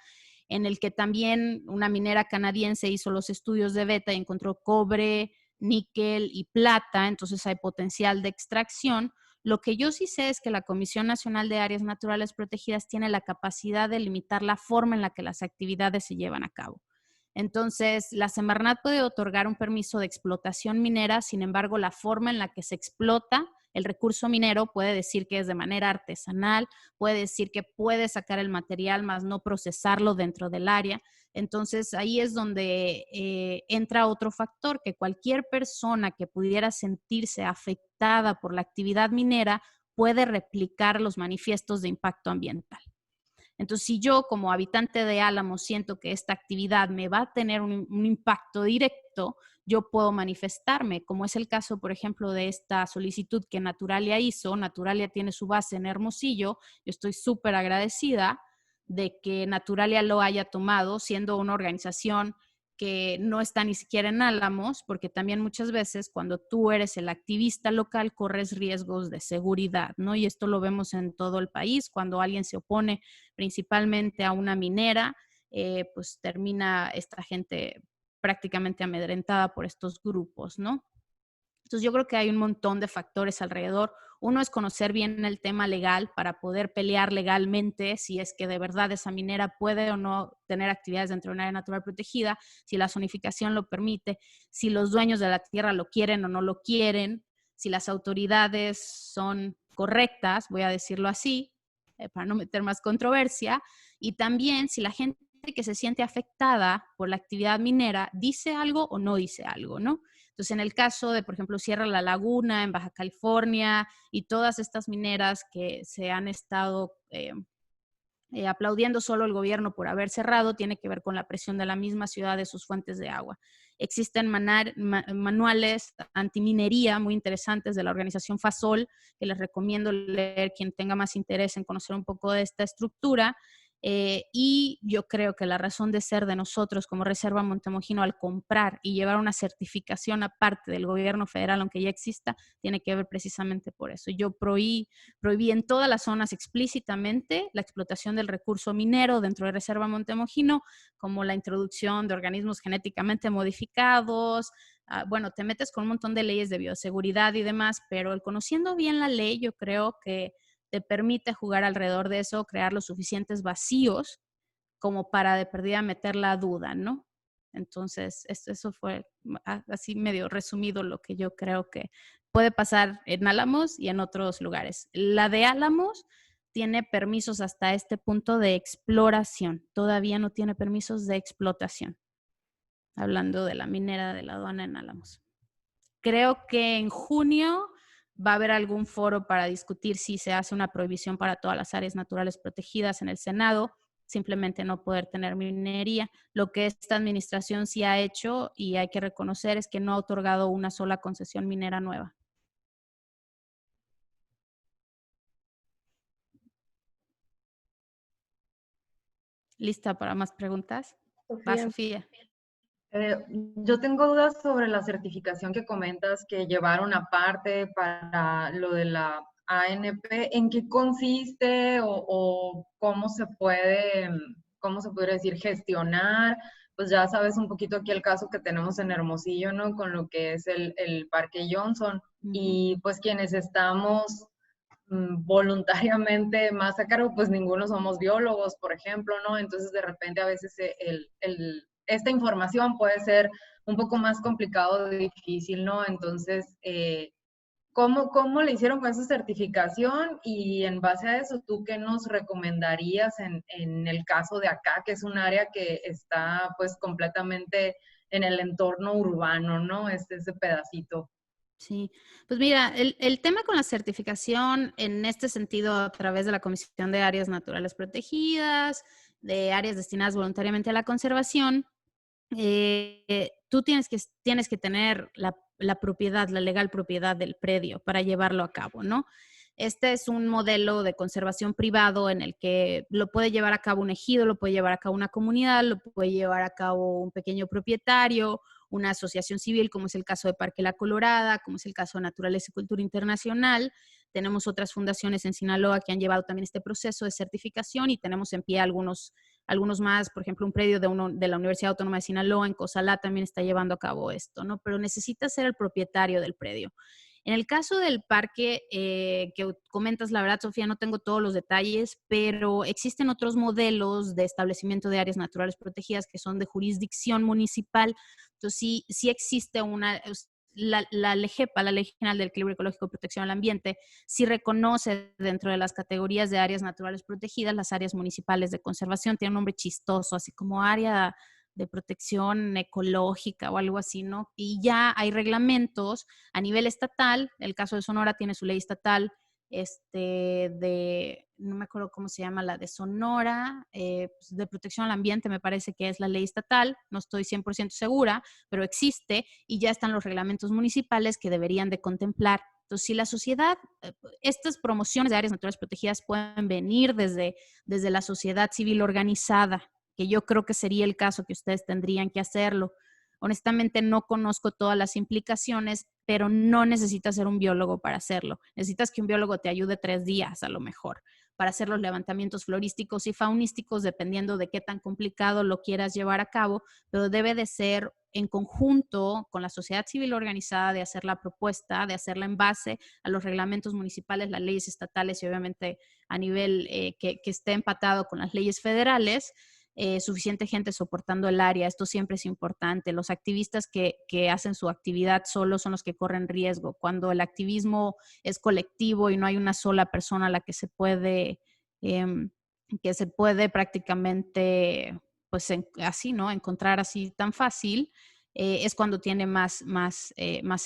en el que también una minera canadiense hizo los estudios de beta y encontró cobre, níquel y plata, entonces hay potencial de extracción. Lo que yo sí sé es que la Comisión Nacional de Áreas Naturales Protegidas tiene la capacidad de limitar la forma en la que las actividades se llevan a cabo. Entonces, la Semarnat puede otorgar un permiso de explotación minera, sin embargo, la forma en la que se explota el recurso minero puede decir que es de manera artesanal, puede decir que puede sacar el material, más no procesarlo dentro del área. Entonces, ahí es donde entra otro factor, que cualquier persona que pudiera sentirse afectada por la actividad minera puede replicar los manifiestos de impacto ambiental. Entonces, si yo como habitante de Álamos siento que esta actividad me va a tener un impacto directo, yo puedo manifestarme, como es el caso, por ejemplo, de esta solicitud que Naturalia hizo. Naturalia tiene su base en Hermosillo. Yo estoy súper agradecida de que Naturalia lo haya tomado, siendo una organización que no está ni siquiera en Álamos, porque también muchas veces cuando tú eres el activista local corres riesgos de seguridad, ¿no? Y esto lo vemos en todo el país. Cuando alguien se opone principalmente a una minera, pues termina esta gente prácticamente amedrentada por estos grupos, ¿no? Entonces yo creo que hay un montón de factores alrededor. Uno es conocer bien el tema legal para poder pelear legalmente si es que de verdad esa minera puede o no tener actividades dentro de un área natural protegida, si la zonificación lo permite, si los dueños de la tierra lo quieren o no lo quieren, si las autoridades son correctas, voy a decirlo así, para no meter más controversia, y también si la gente que se siente afectada por la actividad minera dice algo o no dice algo, ¿no? Entonces, en el caso de, por ejemplo, Sierra La Laguna, en Baja California, y todas estas mineras que se han estado aplaudiendo solo el gobierno por haber cerrado, tiene que ver con la presión de la misma ciudad de sus fuentes de agua. Existen manuales antiminería muy interesantes de la organización FASOL, que les recomiendo leer quien tenga más interés en conocer un poco de esta estructura. Y yo creo que la razón de ser de nosotros como Reserva Montemojino al comprar y llevar una certificación aparte del gobierno federal, aunque ya exista, tiene que ver precisamente por eso. Yo prohibí en todas las zonas explícitamente la explotación del recurso minero dentro de Reserva Montemojino, como la introducción de organismos genéticamente modificados. Bueno, te metes con un montón de leyes de bioseguridad y demás, pero conociendo bien la ley, yo creo que te permite jugar alrededor de eso, crear los suficientes vacíos como para de perdida meter la duda, ¿no? Entonces, eso fue así medio resumido lo que yo creo que puede pasar en Álamos y en otros lugares. La de Álamos tiene permisos hasta este punto de exploración, todavía no tiene permisos de explotación, hablando de la minera de la aduana en Álamos. Creo que en junio va a haber algún foro para discutir si se hace una prohibición para todas las áreas naturales protegidas en el Senado, simplemente no poder tener minería. Lo que esta administración sí ha hecho, y hay que reconocer, es que no ha otorgado una sola concesión minera nueva. ¿Lista para más preguntas? Va, Sofía. Yo tengo dudas sobre la certificación que comentas que llevaron aparte para lo de la ANP. ¿En qué consiste o cómo se puede decir, gestionar? Pues ya sabes un poquito aquí el caso que tenemos en Hermosillo, ¿no? Con lo que es el Parque Johnson. Y pues quienes estamos voluntariamente más a cargo, pues ninguno somos biólogos, por ejemplo, ¿no? Entonces de repente a veces esta información puede ser un poco más complicado, difícil, ¿no? Entonces, ¿cómo le hicieron con esa certificación? Y en base a eso, ¿tú qué nos recomendarías en el caso de acá, que es un área que está pues completamente en el entorno urbano, ¿no? Ese pedacito. Sí, pues mira, el tema con la certificación en este sentido a través de la Comisión de Áreas Naturales Protegidas, de áreas destinadas voluntariamente a la conservación, tú tienes que tener la propiedad, la legal propiedad del predio para llevarlo a cabo, ¿no? Este es un modelo de conservación privado en el que lo puede llevar a cabo un ejido, lo puede llevar a cabo una comunidad, lo puede llevar a cabo un pequeño propietario, una asociación civil, como es el caso de Parque La Colorada, como es el caso de Naturaleza y Cultura Internacional. Tenemos otras fundaciones en Sinaloa que han llevado también este proceso de certificación y tenemos en pie algunos más, por ejemplo, un predio de la Universidad Autónoma de Sinaloa en Cozalá también está llevando a cabo esto, ¿no? Pero necesita ser el propietario del predio. En el caso del parque que comentas, la verdad, Sofía, no tengo todos los detalles, pero existen otros modelos de establecimiento de áreas naturales protegidas que son de jurisdicción municipal. Entonces, sí existe la LEGEPA, la Ley General del Equilibrio Ecológico y Protección al Ambiente, sí reconoce dentro de las categorías de áreas naturales protegidas las áreas municipales de conservación. Tiene un nombre chistoso, así como área de protección ecológica o algo así, ¿no? Y ya hay reglamentos a nivel estatal. El caso de Sonora tiene su ley estatal, no me acuerdo cómo se llama, la de Sonora, pues de protección al ambiente, me parece que es la ley estatal, no estoy 100% segura, pero existe y ya están los reglamentos municipales que deberían de contemplar. Entonces, si la sociedad, estas promociones de áreas naturales protegidas pueden venir desde la sociedad civil organizada, que yo creo que sería el caso que ustedes tendrían que hacerlo. Honestamente no conozco todas las implicaciones, pero no necesitas ser un biólogo para hacerlo. Necesitas que un biólogo te ayude 3 días a lo mejor, para hacer los levantamientos florísticos y faunísticos, dependiendo de qué tan complicado lo quieras llevar a cabo, pero debe de ser en conjunto con la sociedad civil organizada, de hacer la propuesta, de hacerla en base a los reglamentos municipales, las leyes estatales y obviamente a nivel que esté empatado con las leyes federales. Suficiente gente soportando el área, esto siempre es importante. Los activistas que hacen su actividad solos son los que corren riesgo. Cuando el activismo es colectivo y no hay una sola persona a la que se puede prácticamente, pues así, ¿no? Encontrar así tan fácil, es cuando tiene más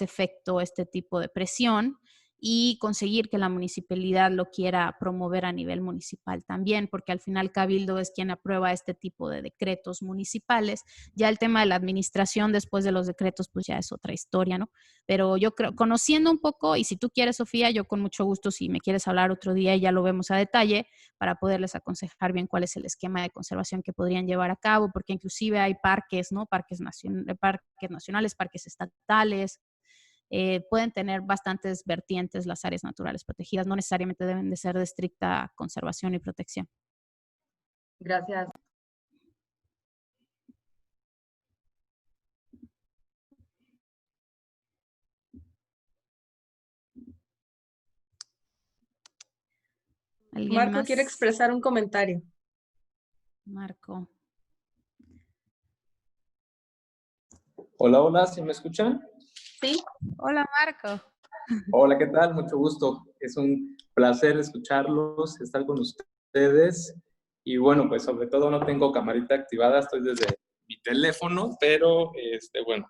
efecto este tipo de presión, y conseguir que la municipalidad lo quiera promover a nivel municipal también, porque al final Cabildo es quien aprueba este tipo de decretos municipales. Ya el tema de la administración después de los decretos, pues ya es otra historia, ¿no? Pero yo creo, conociendo un poco, y si tú quieres, Sofía, yo con mucho gusto, si me quieres hablar otro día, ya lo vemos a detalle para poderles aconsejar bien cuál es el esquema de conservación que podrían llevar a cabo, porque inclusive hay parques, ¿no? Parques nacionales, parques estatales. Pueden tener bastantes vertientes las áreas naturales protegidas, no necesariamente deben de ser de estricta conservación y protección. Gracias. ¿Alguien Marco más? quiere expresar un comentario. Marco. Hola, hola, ¿sí me escuchan? Sí. Hola, Marco. Hola, ¿qué tal? Mucho gusto. Es un placer escucharlos, estar con ustedes. Y bueno, pues sobre todo no tengo camarita activada, estoy desde mi teléfono, pero bueno,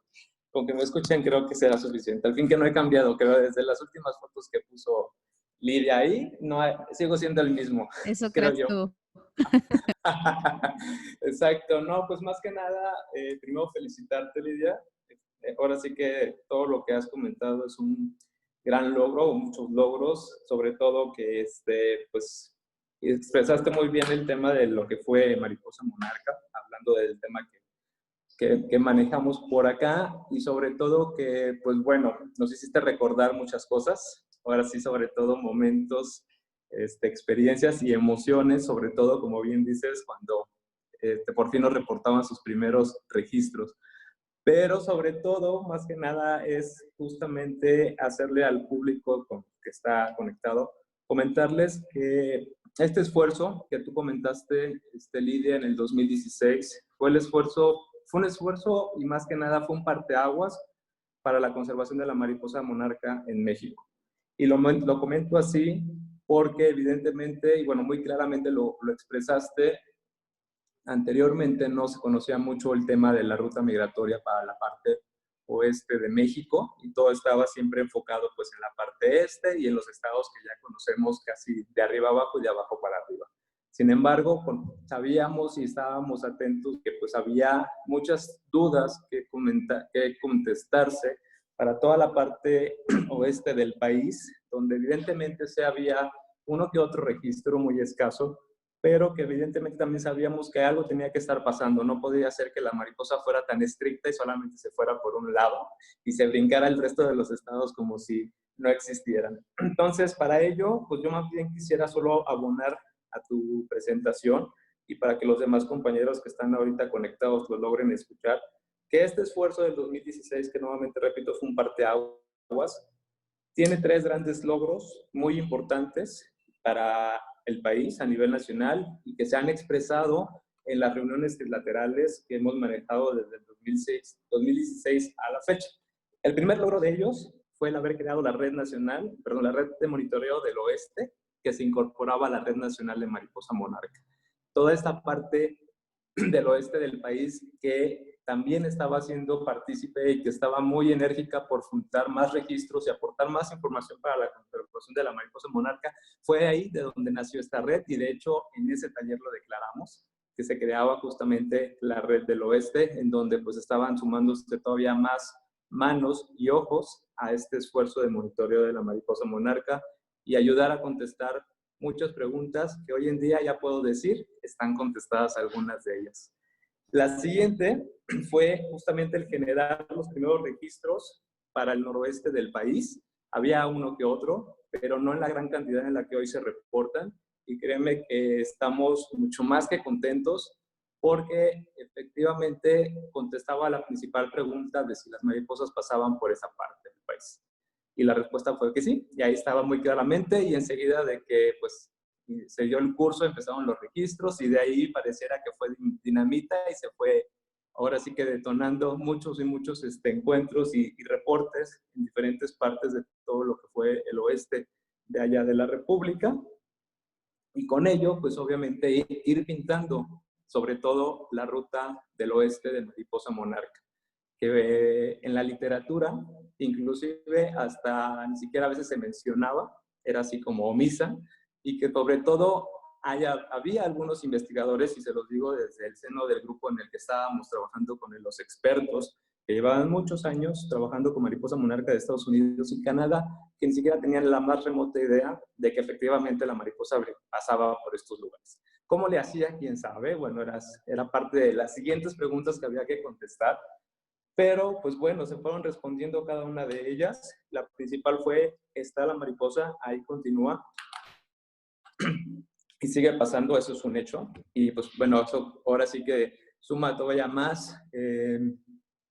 con que me escuchen creo que será suficiente. Al fin que no he cambiado, creo, desde las últimas fotos que puso Lidia ahí, no sigo siendo el mismo. Eso creo crees yo. tú. Exacto, no, pues más que nada, primero felicitarte, Lidia. Ahora sí que todo lo que has comentado es un gran logro, muchos logros, sobre todo que pues expresaste muy bien el tema de lo que fue Mariposa Monarca, hablando del tema que manejamos por acá, y sobre todo que, pues bueno, nos hiciste recordar muchas cosas, ahora sí, sobre todo momentos, experiencias y emociones, sobre todo, como bien dices, cuando por fin nos reportaban sus primeros registros. Pero sobre todo, más que nada, es justamente hacerle al público que está conectado, comentarles que este esfuerzo que tú comentaste, Lidia, en el 2016, fue un esfuerzo y más que nada fue un parteaguas para la conservación de la mariposa monarca en México. Y lo comento así porque evidentemente, y bueno, muy claramente lo expresaste, anteriormente no se conocía mucho el tema de la ruta migratoria para la parte oeste de México, y todo estaba siempre enfocado pues en la parte este y en los estados que ya conocemos casi de arriba abajo y de abajo para arriba. Sin embargo, sabíamos y estábamos atentos que pues había muchas dudas que contestarse para toda la parte oeste del país, donde evidentemente se había uno que otro registro muy escaso, pero que evidentemente también sabíamos que algo tenía que estar pasando. No podía ser que la mariposa fuera tan estricta y solamente se fuera por un lado y se brincara el resto de los estados como si no existieran. Entonces, para ello, pues yo más bien quisiera solo abonar a tu presentación, y para que los demás compañeros que están ahorita conectados lo logren escuchar, que este esfuerzo del 2016, que nuevamente repito fue un parteaguas, tiene 3 grandes logros muy importantes para el país a nivel nacional y que se han expresado en las reuniones trilaterales que hemos manejado desde el 2016 a la fecha. El primer logro de ellos fue el haber creado la red de monitoreo del oeste, que se incorporaba a la red nacional de mariposa monarca. Toda esta parte del oeste del país que también estaba siendo partícipe y que estaba muy enérgica por juntar más registros y aportar más información para la conservación de la mariposa monarca, fue ahí de donde nació esta red, y de hecho en ese taller lo declaramos, que se creaba justamente la red del oeste, en donde pues estaban sumándose todavía más manos y ojos a este esfuerzo de monitoreo de la mariposa monarca y ayudar a contestar muchas preguntas que hoy en día ya puedo decir están contestadas algunas de ellas. La siguiente fue justamente el generar los primeros registros para el noroeste del país. Había uno que otro, pero no en la gran cantidad en la que hoy se reportan. y créeme que estamos mucho más que contentos porque efectivamente contestaba la principal pregunta de si las mariposas pasaban por esa parte del país. Y la respuesta fue que sí, y ahí estaba muy claramente, y enseguida de que pues se dio el curso, empezaron los registros, y de ahí pareciera que fue dinamita y se fue ahora sí que detonando muchos y muchos encuentros y reportes en diferentes partes de todo lo que fue el oeste de allá de la República. Y con ello, pues obviamente ir pintando sobre todo la ruta del oeste de mariposa monarca, que en la literatura, inclusive hasta ni siquiera a veces se mencionaba, era así como omisa, y que sobre todo había algunos investigadores, y se los digo desde el seno del grupo en el que estábamos trabajando con los expertos, que llevaban muchos años trabajando con mariposa monarca de Estados Unidos y Canadá, que ni siquiera tenían la más remota idea de que efectivamente la mariposa pasaba por estos lugares. ¿Cómo le hacía? ¿Quién sabe? Bueno, era parte de las siguientes preguntas que había que contestar. Pero, pues bueno, se fueron respondiendo cada una de ellas. La principal fue, está la mariposa, ahí continúa. Y sigue pasando, eso es un hecho. Y pues bueno, eso ahora sí que suma todavía más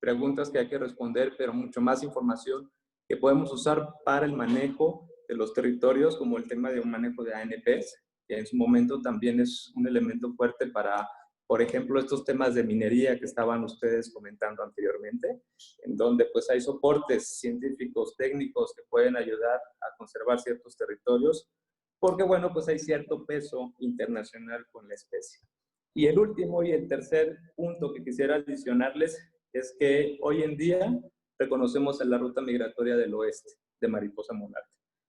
preguntas que hay que responder, pero mucho más información que podemos usar para el manejo de los territorios, como el tema de un manejo de ANPs, que en su momento también es un elemento fuerte para, por ejemplo, estos temas de minería que estaban ustedes comentando anteriormente, en donde pues hay soportes científicos, técnicos que pueden ayudar a conservar ciertos territorios, porque bueno, pues hay cierto peso internacional con la especie. Y el último y el tercer punto que quisiera adicionarles es que hoy en día reconocemos en la ruta migratoria del oeste de mariposa monarca.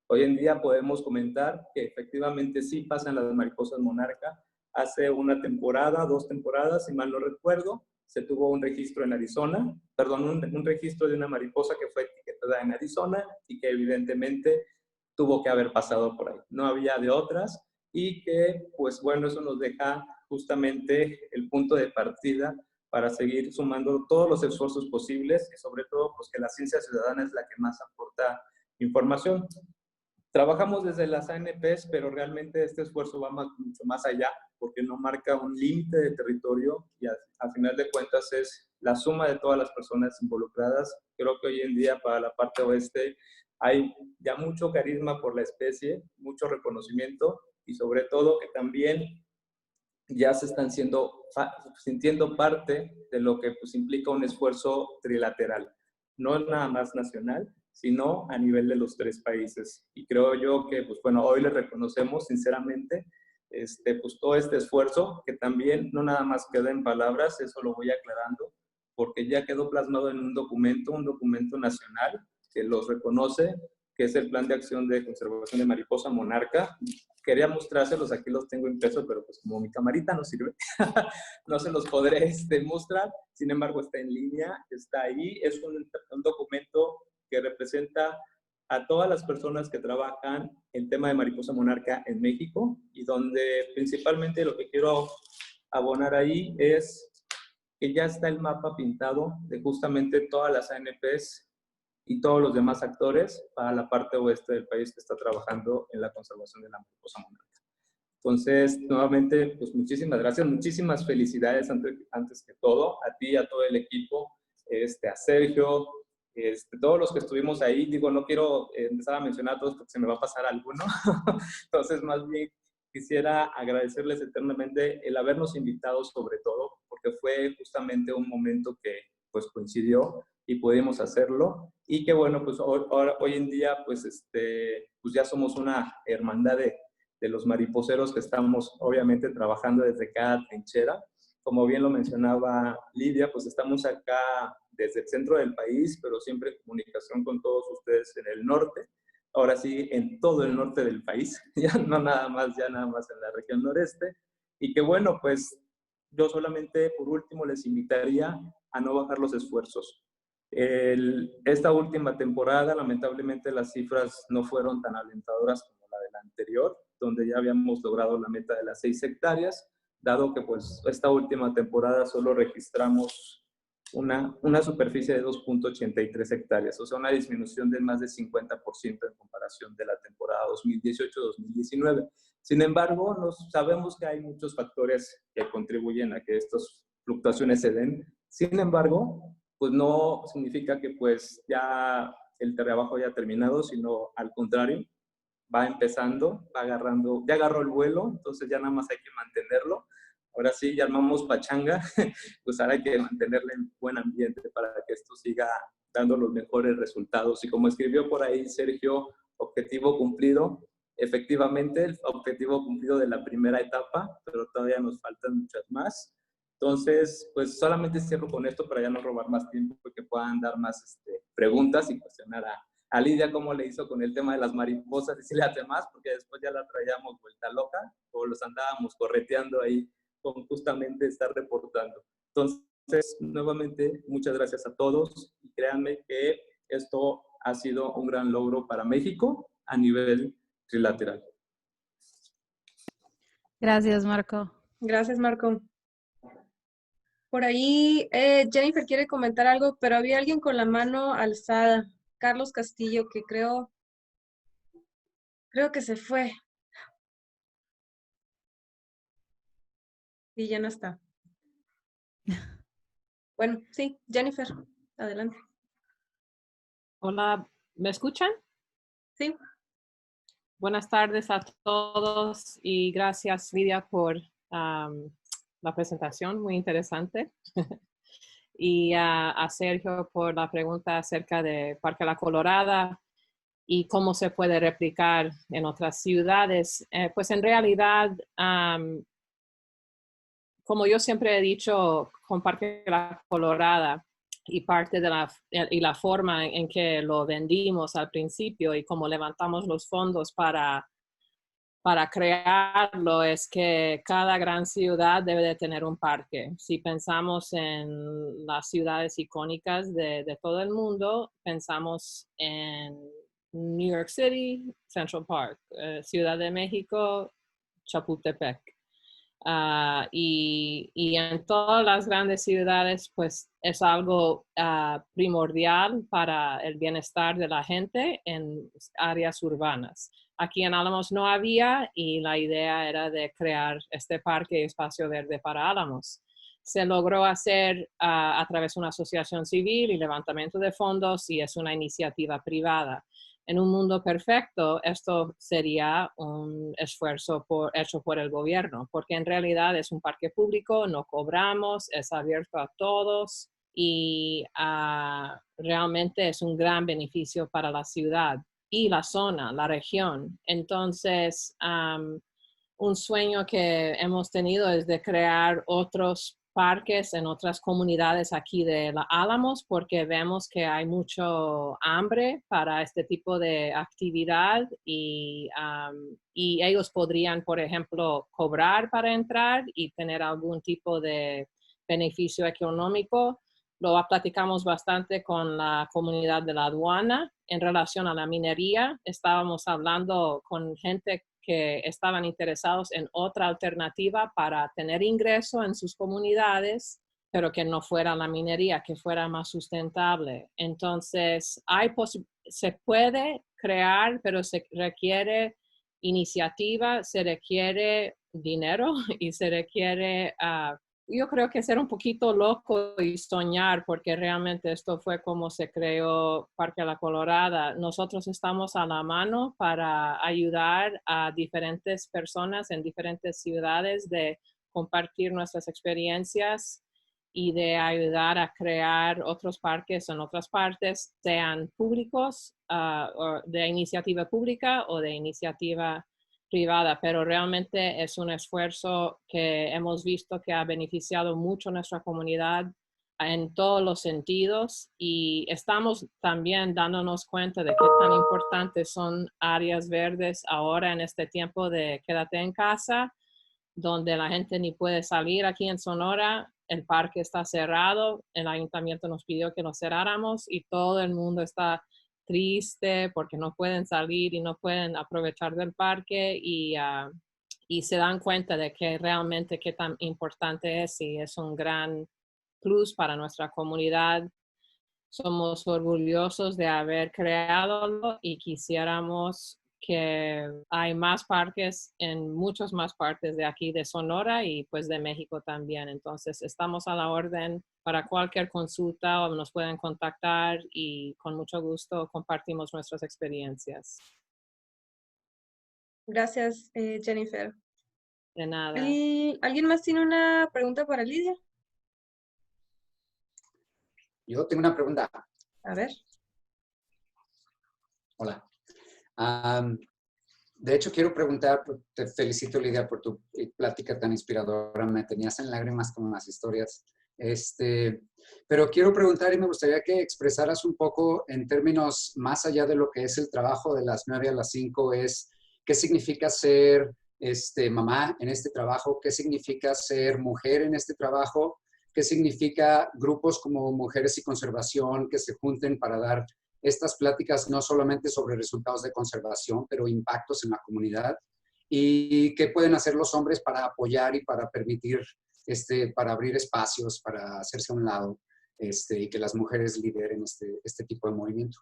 Hoy en día podemos comentar que efectivamente sí pasan las mariposas monarca. Hace una temporada, 2 temporadas, si mal no recuerdo, se tuvo un registro en Arizona, perdón, un registro de una mariposa que fue etiquetada en Arizona y que evidentemente tuvo que haber pasado por ahí. No había de otras y que, pues bueno, eso nos deja justamente el punto de partida para seguir sumando todos los esfuerzos posibles y sobre todo pues que la ciencia ciudadana es la que más aporta información. Trabajamos desde las ANPs, pero realmente este esfuerzo va mucho más allá porque no marca un límite de territorio y a final de cuentas es la suma de todas las personas involucradas. Creo que hoy en día para la parte oeste hay ya mucho carisma por la especie, mucho reconocimiento y sobre todo que también ya se están sintiendo parte de lo que pues, implica un esfuerzo trilateral, no nada más nacional, sino a nivel de los 3 países. Y creo yo que, pues bueno, hoy le reconocemos sinceramente pues, todo este esfuerzo, que también no nada más queda en palabras, eso lo voy aclarando, porque ya quedó plasmado en un documento nacional que los reconoce, que es el Plan de Acción de Conservación de Mariposa Monarca. Quería mostrárselos, aquí los tengo impresos, pero pues como mi camarita no sirve, no se los podré mostrar. Sin embargo, está en línea, está ahí. Es un documento que representa a todas las personas que trabajan el tema de mariposa monarca en México y donde principalmente lo que quiero abonar ahí es que ya está el mapa pintado de justamente todas las ANPs y todos los demás actores para la parte oeste del país que está trabajando en la conservación de la mariposa monarca. Entonces, nuevamente, pues muchísimas gracias, muchísimas felicidades antes que todo, a ti, a todo el equipo, a Sergio, todos los que estuvimos ahí. Digo, no quiero empezar a mencionar a todos porque se me va a pasar alguno. Entonces, más bien, quisiera agradecerles eternamente el habernos invitado sobre todo, porque fue justamente un momento que pues coincidió y pudimos hacerlo. Y que bueno, pues hoy en día pues, pues ya somos una hermandad de los mariposeros que estamos obviamente trabajando desde cada trinchera. Como bien lo mencionaba Lidia, pues estamos acá desde el centro del país, pero siempre en comunicación con todos ustedes en el norte. Ahora sí, en todo el norte del país, ya nada más en la región noreste. Y que bueno, pues yo solamente por último les invitaría a no bajar los esfuerzos. Esta última temporada, lamentablemente, las cifras no fueron tan alentadoras como la de la anterior, donde ya habíamos logrado la meta de las 6 hectáreas, dado que pues esta última temporada solo registramos una superficie de 2.83 hectáreas, o sea, una disminución de más de 50% en comparación de la temporada 2018-2019. Sin embargo, sabemos que hay muchos factores que contribuyen a que estas fluctuaciones se den. Sin embargo, pues no significa que pues ya el trabajo haya terminado, sino al contrario, va empezando, va agarrando, ya agarró el vuelo, entonces ya nada más hay que mantenerlo. Ahora sí, ya armamos pachanga, pues ahora hay que mantenerle en buen ambiente para que esto siga dando los mejores resultados. Y como escribió por ahí Sergio, objetivo cumplido, efectivamente el objetivo cumplido de la primera etapa, pero todavía nos faltan muchas más. Entonces, pues solamente cierro con esto para ya no robar más tiempo, que puedan dar más preguntas y cuestionar a Lidia cómo le hizo con el tema de las mariposas y si le hace más, porque después ya la traíamos vuelta loca o los andábamos correteando ahí con justamente estar reportando. Entonces, nuevamente, muchas gracias a todos y créanme que esto ha sido un gran logro para México a nivel trilateral. Gracias, Marco. Gracias, Marco. Por ahí, Jennifer quiere comentar algo, pero había alguien con la mano alzada. Carlos Castillo, que creo que se fue. Y ya no está. Bueno, sí, Jennifer, adelante. Hola, ¿me escuchan? Sí. Buenas tardes a todos y gracias, Lidia, por la presentación, muy interesante. Y a Sergio por la pregunta acerca de Parque La Colorada y cómo se puede replicar en otras ciudades. Pues en realidad, como yo siempre he dicho con Parque La Colorada y parte de la forma en que lo vendimos al principio y cómo levantamos los fondos para crearlo es que cada gran ciudad debe de tener un parque. Si pensamos en las ciudades icónicas de todo el mundo, pensamos en New York City, Central Park, Ciudad de México, Chapultepec. Y en todas las grandes ciudades, pues es algo primordial para el bienestar de la gente en áreas urbanas. Aquí en Álamos no había y la idea era de crear este parque y espacio verde para Álamos. Se logró hacer a través de una asociación civil y levantamiento de fondos y es una iniciativa privada. En un mundo perfecto, esto sería un esfuerzo hecho por el gobierno, porque en realidad es un parque público, no cobramos, es abierto a todos y realmente es un gran beneficio para la ciudad y la zona, la región. Entonces, un sueño que hemos tenido es de crear otros parques en otras comunidades aquí de la Álamos porque vemos que hay mucho hambre para este tipo de actividad y ellos podrían, por ejemplo, cobrar para entrar y tener algún tipo de beneficio económico. Lo platicamos bastante con la comunidad de la aduana en relación a la minería. Estábamos hablando con gente que estaban interesados en otra alternativa para tener ingreso en sus comunidades, pero que no fuera la minería, que fuera más sustentable. Entonces, se puede crear, pero se requiere iniciativa, se requiere dinero y se requiere yo creo que ser un poquito loco y soñar, porque realmente esto fue como se creó Parque La Colorada. Nosotros estamos a la mano para ayudar a diferentes personas en diferentes ciudades de compartir nuestras experiencias y de ayudar a crear otros parques en otras partes, sean públicos, o de iniciativa pública o de iniciativa privada, pero realmente es un esfuerzo que hemos visto que ha beneficiado mucho a nuestra comunidad en todos los sentidos y estamos también dándonos cuenta de qué tan importantes son áreas verdes ahora en este tiempo de quédate en casa, donde la gente ni puede salir aquí en Sonora, el parque está cerrado, el ayuntamiento nos pidió que lo cerráramos y todo el mundo está triste porque no pueden salir y no pueden aprovechar del parque y se dan cuenta de que realmente qué tan importante es y es un gran plus para nuestra comunidad. Somos orgullosos de haber creado y quisiéramos que hay más parques en muchas más partes de aquí de Sonora y pues de México también. Entonces estamos a la orden para cualquier consulta o nos pueden contactar y con mucho gusto compartimos nuestras experiencias. Gracias, Jennifer. De nada. ¿Alguien más tiene una pregunta para Lidia? Yo tengo una pregunta. A ver. Hola. De hecho, quiero preguntar, te felicito, Lidia, por tu plática tan inspiradora. Me tenías en lágrimas con las historias. Pero quiero preguntar y me gustaría que expresaras un poco en términos más allá de lo que es el trabajo de las 9 a las 5, ¿qué significa ser mamá en este trabajo? ¿Qué significa ser mujer en este trabajo? ¿Qué significa grupos como Mujeres y Conservación que se junten para dar estas pláticas no solamente sobre resultados de conservación, pero impactos en la comunidad? ¿Y qué pueden hacer los hombres para apoyar y para permitir, para abrir espacios, para hacerse a un lado, y que las mujeres lideren este tipo de movimiento?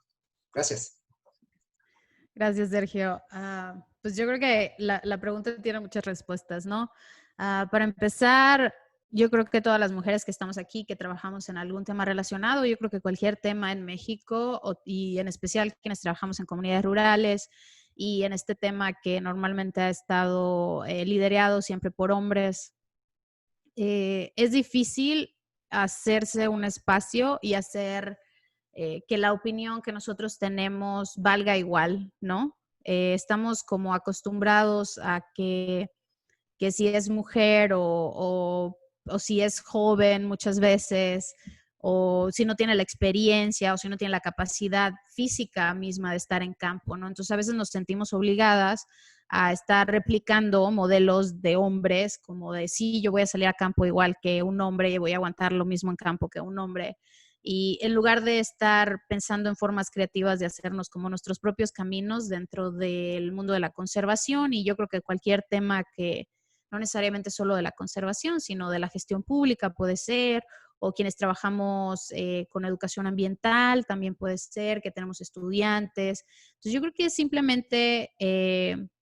Gracias. Gracias, Sergio. Pues yo creo que la pregunta tiene muchas respuestas, ¿no? Para empezar, yo creo que todas las mujeres que estamos aquí, que trabajamos en algún tema relacionado, yo creo que cualquier tema en México y en especial quienes trabajamos en comunidades rurales y en este tema que normalmente ha estado liderado siempre por hombres, es difícil hacerse un espacio y hacer que la opinión que nosotros tenemos valga igual, ¿no? Estamos como acostumbrados a que si es mujer o si es joven muchas veces, o si no tiene la experiencia o si no tiene la capacidad física misma de estar en campo, ¿no? Entonces a veces nos sentimos obligadas a estar replicando modelos de hombres, como de sí, yo voy a salir a campo igual que un hombre y voy a aguantar lo mismo en campo que un hombre. Y en lugar de estar pensando en formas creativas de hacernos como nuestros propios caminos dentro del mundo de la conservación, y yo creo que cualquier tema que no necesariamente solo de la conservación, sino de la gestión pública puede ser, o quienes trabajamos con educación ambiental también puede ser, que tenemos estudiantes. Entonces yo creo que es simplemente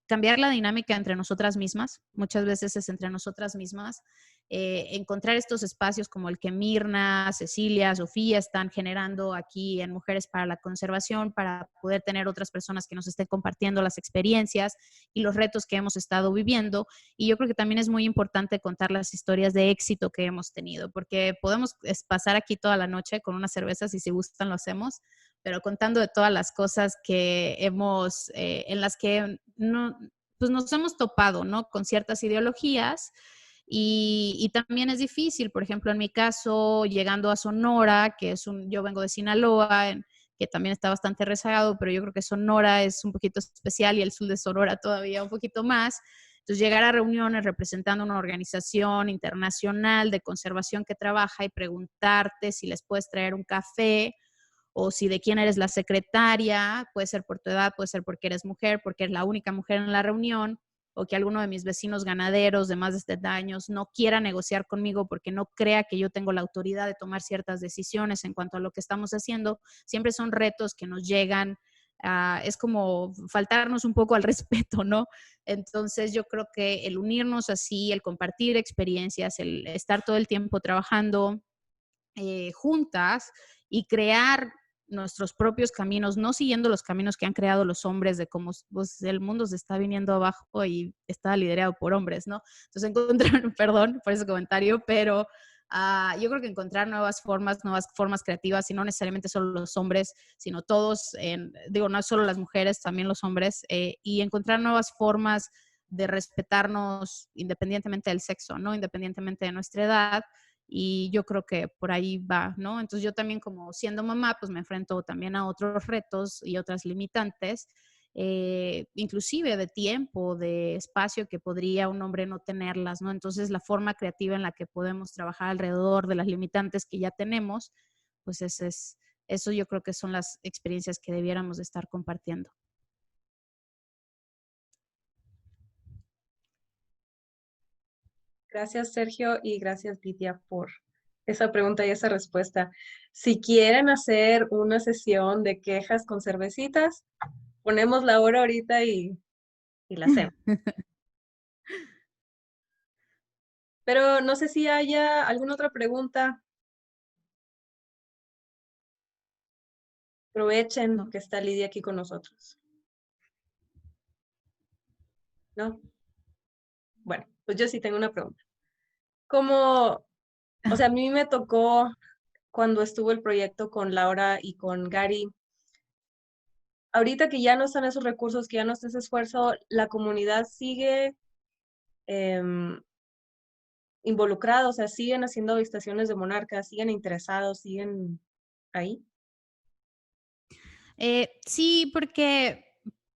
cambiar la dinámica entre nosotras mismas, muchas veces es entre nosotras mismas, encontrar estos espacios como el que Mirna, Cecilia, Sofía están generando aquí en Mujeres para la Conservación para poder tener otras personas que nos estén compartiendo las experiencias y los retos que hemos estado viviendo. Y yo creo que también es muy importante contar las historias de éxito que hemos tenido, porque podemos pasar aquí toda la noche con unas cervezas y si gustan lo hacemos, pero contando de todas las cosas que hemos, en las que no, pues nos hemos topado, ¿no? Con ciertas ideologías. Y también es difícil, por ejemplo, en mi caso, llegando a Sonora, que es yo vengo de Sinaloa, que también está bastante rezagado, pero yo creo que Sonora es un poquito especial y el sur de Sonora todavía un poquito más. Entonces, llegar a reuniones representando una organización internacional de conservación que trabaja y preguntarte si les puedes traer un café o si de quién eres la secretaria, puede ser por tu edad, puede ser porque eres mujer, porque eres la única mujer en la reunión, o que alguno de mis vecinos ganaderos de más de 70 años no quiera negociar conmigo porque no crea que yo tengo la autoridad de tomar ciertas decisiones en cuanto a lo que estamos haciendo. Siempre son retos que nos llegan, es como faltarnos un poco al respeto, ¿no? Entonces yo creo que el unirnos así, el compartir experiencias, el estar todo el tiempo trabajando juntas y crear nuestros propios caminos, no siguiendo los caminos que han creado los hombres de cómo pues, el mundo se está viniendo abajo y está liderado por hombres, ¿no? Entonces encontrar, perdón por ese comentario, pero yo creo que encontrar nuevas formas creativas, y no necesariamente solo los hombres, sino todos, digo, no solo las mujeres, también los hombres, y encontrar nuevas formas de respetarnos independientemente del sexo, ¿no? Independientemente de nuestra edad. Y yo creo que por ahí va, ¿no? Entonces yo también como siendo mamá, pues me enfrento también a otros retos y otras limitantes, inclusive de tiempo, de espacio que podría un hombre no tenerlas, ¿no? Entonces la forma creativa en la que podemos trabajar alrededor de las limitantes que ya tenemos, pues eso yo creo que son las experiencias que debiéramos de estar compartiendo. Gracias, Sergio, y gracias, Lidia, por esa pregunta y esa respuesta. Si quieren hacer una sesión de quejas con cervecitas, ponemos la hora ahorita y la hacemos. Pero no sé si haya alguna otra pregunta. Aprovechen que está Lidia aquí con nosotros. ¿No? Bueno, pues yo sí tengo una pregunta. Como, o sea, a mí me tocó cuando estuvo el proyecto con Laura y con Gary. Ahorita que ya no están esos recursos, que ya no está ese esfuerzo, la comunidad sigue involucrada, o sea, siguen haciendo avistaciones de monarcas, siguen interesados, siguen ahí. Sí, porque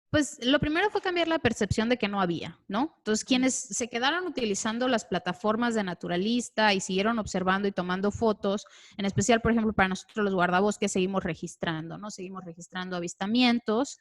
pues lo primero fue cambiar la percepción de que no había, ¿no? Entonces, quienes se quedaron utilizando las plataformas de Naturalista y siguieron observando y tomando fotos, en especial, por ejemplo, para nosotros los guardabosques seguimos registrando, ¿no? Seguimos registrando avistamientos.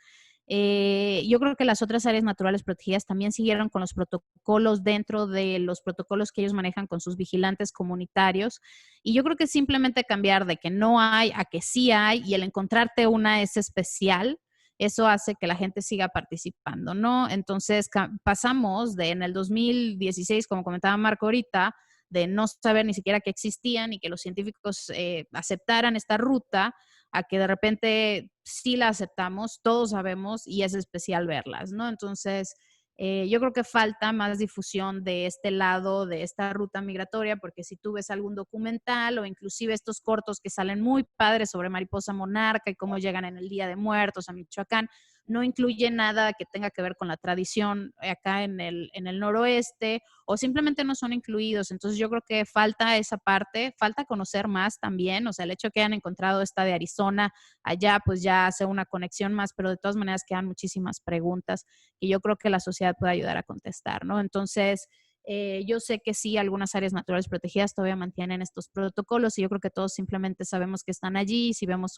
Yo creo que las otras áreas naturales protegidas también siguieron con los protocolos dentro de los protocolos que ellos manejan con sus vigilantes comunitarios. Y yo creo que simplemente cambiar de que no hay a que sí hay y el encontrarte una es especial, eso hace que la gente siga participando, ¿no? Entonces pasamos de en el 2016, como comentaba Marco ahorita, de no saber ni siquiera que existían y que los científicos aceptaran esta ruta, a que de repente sí la aceptamos, todos sabemos y es especial verlas, ¿no? Entonces, yo creo que falta más difusión de este lado, de esta ruta migratoria, porque si tú ves algún documental o inclusive estos cortos que salen muy padres sobre mariposa monarca y cómo llegan en el Día de Muertos a Michoacán, no incluye nada que tenga que ver con la tradición acá en el noroeste o simplemente no son incluidos. Entonces yo creo que falta esa parte, falta conocer más también, o sea, el hecho que hayan encontrado esta de Arizona allá, pues ya hace una conexión más, pero de todas maneras quedan muchísimas preguntas que yo creo que la sociedad puede ayudar a contestar, ¿no? Entonces, yo sé que sí, algunas áreas naturales protegidas todavía mantienen estos protocolos y yo creo que todos simplemente sabemos que están allí y si vemos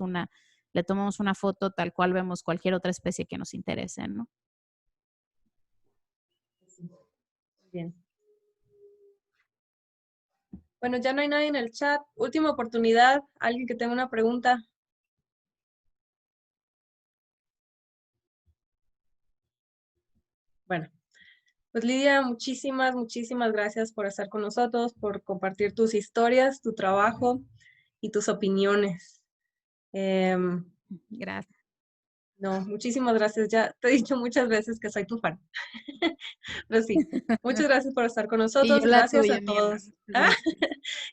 le tomamos una foto tal cual vemos cualquier otra especie que nos interese, ¿no? Bien. Bueno, ya no hay nadie en el chat. Última oportunidad. ¿Alguien que tenga una pregunta? Bueno, pues Lidia, muchísimas gracias por estar con nosotros, por compartir tus historias, tu trabajo y tus opiniones. Gracias. No, muchísimas gracias. Ya te he dicho muchas veces que soy tu fan. Pero sí, muchas gracias por estar con nosotros. Gracias a todos.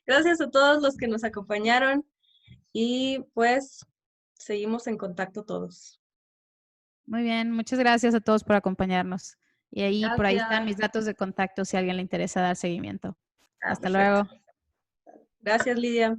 Gracias a todos los que nos acompañaron y pues seguimos en contacto todos. Muy bien, muchas gracias a todos por acompañarnos. Y ahí por ahí están mis datos de contacto si a alguien le interesa dar seguimiento. Hasta luego. Gracias, Lidia.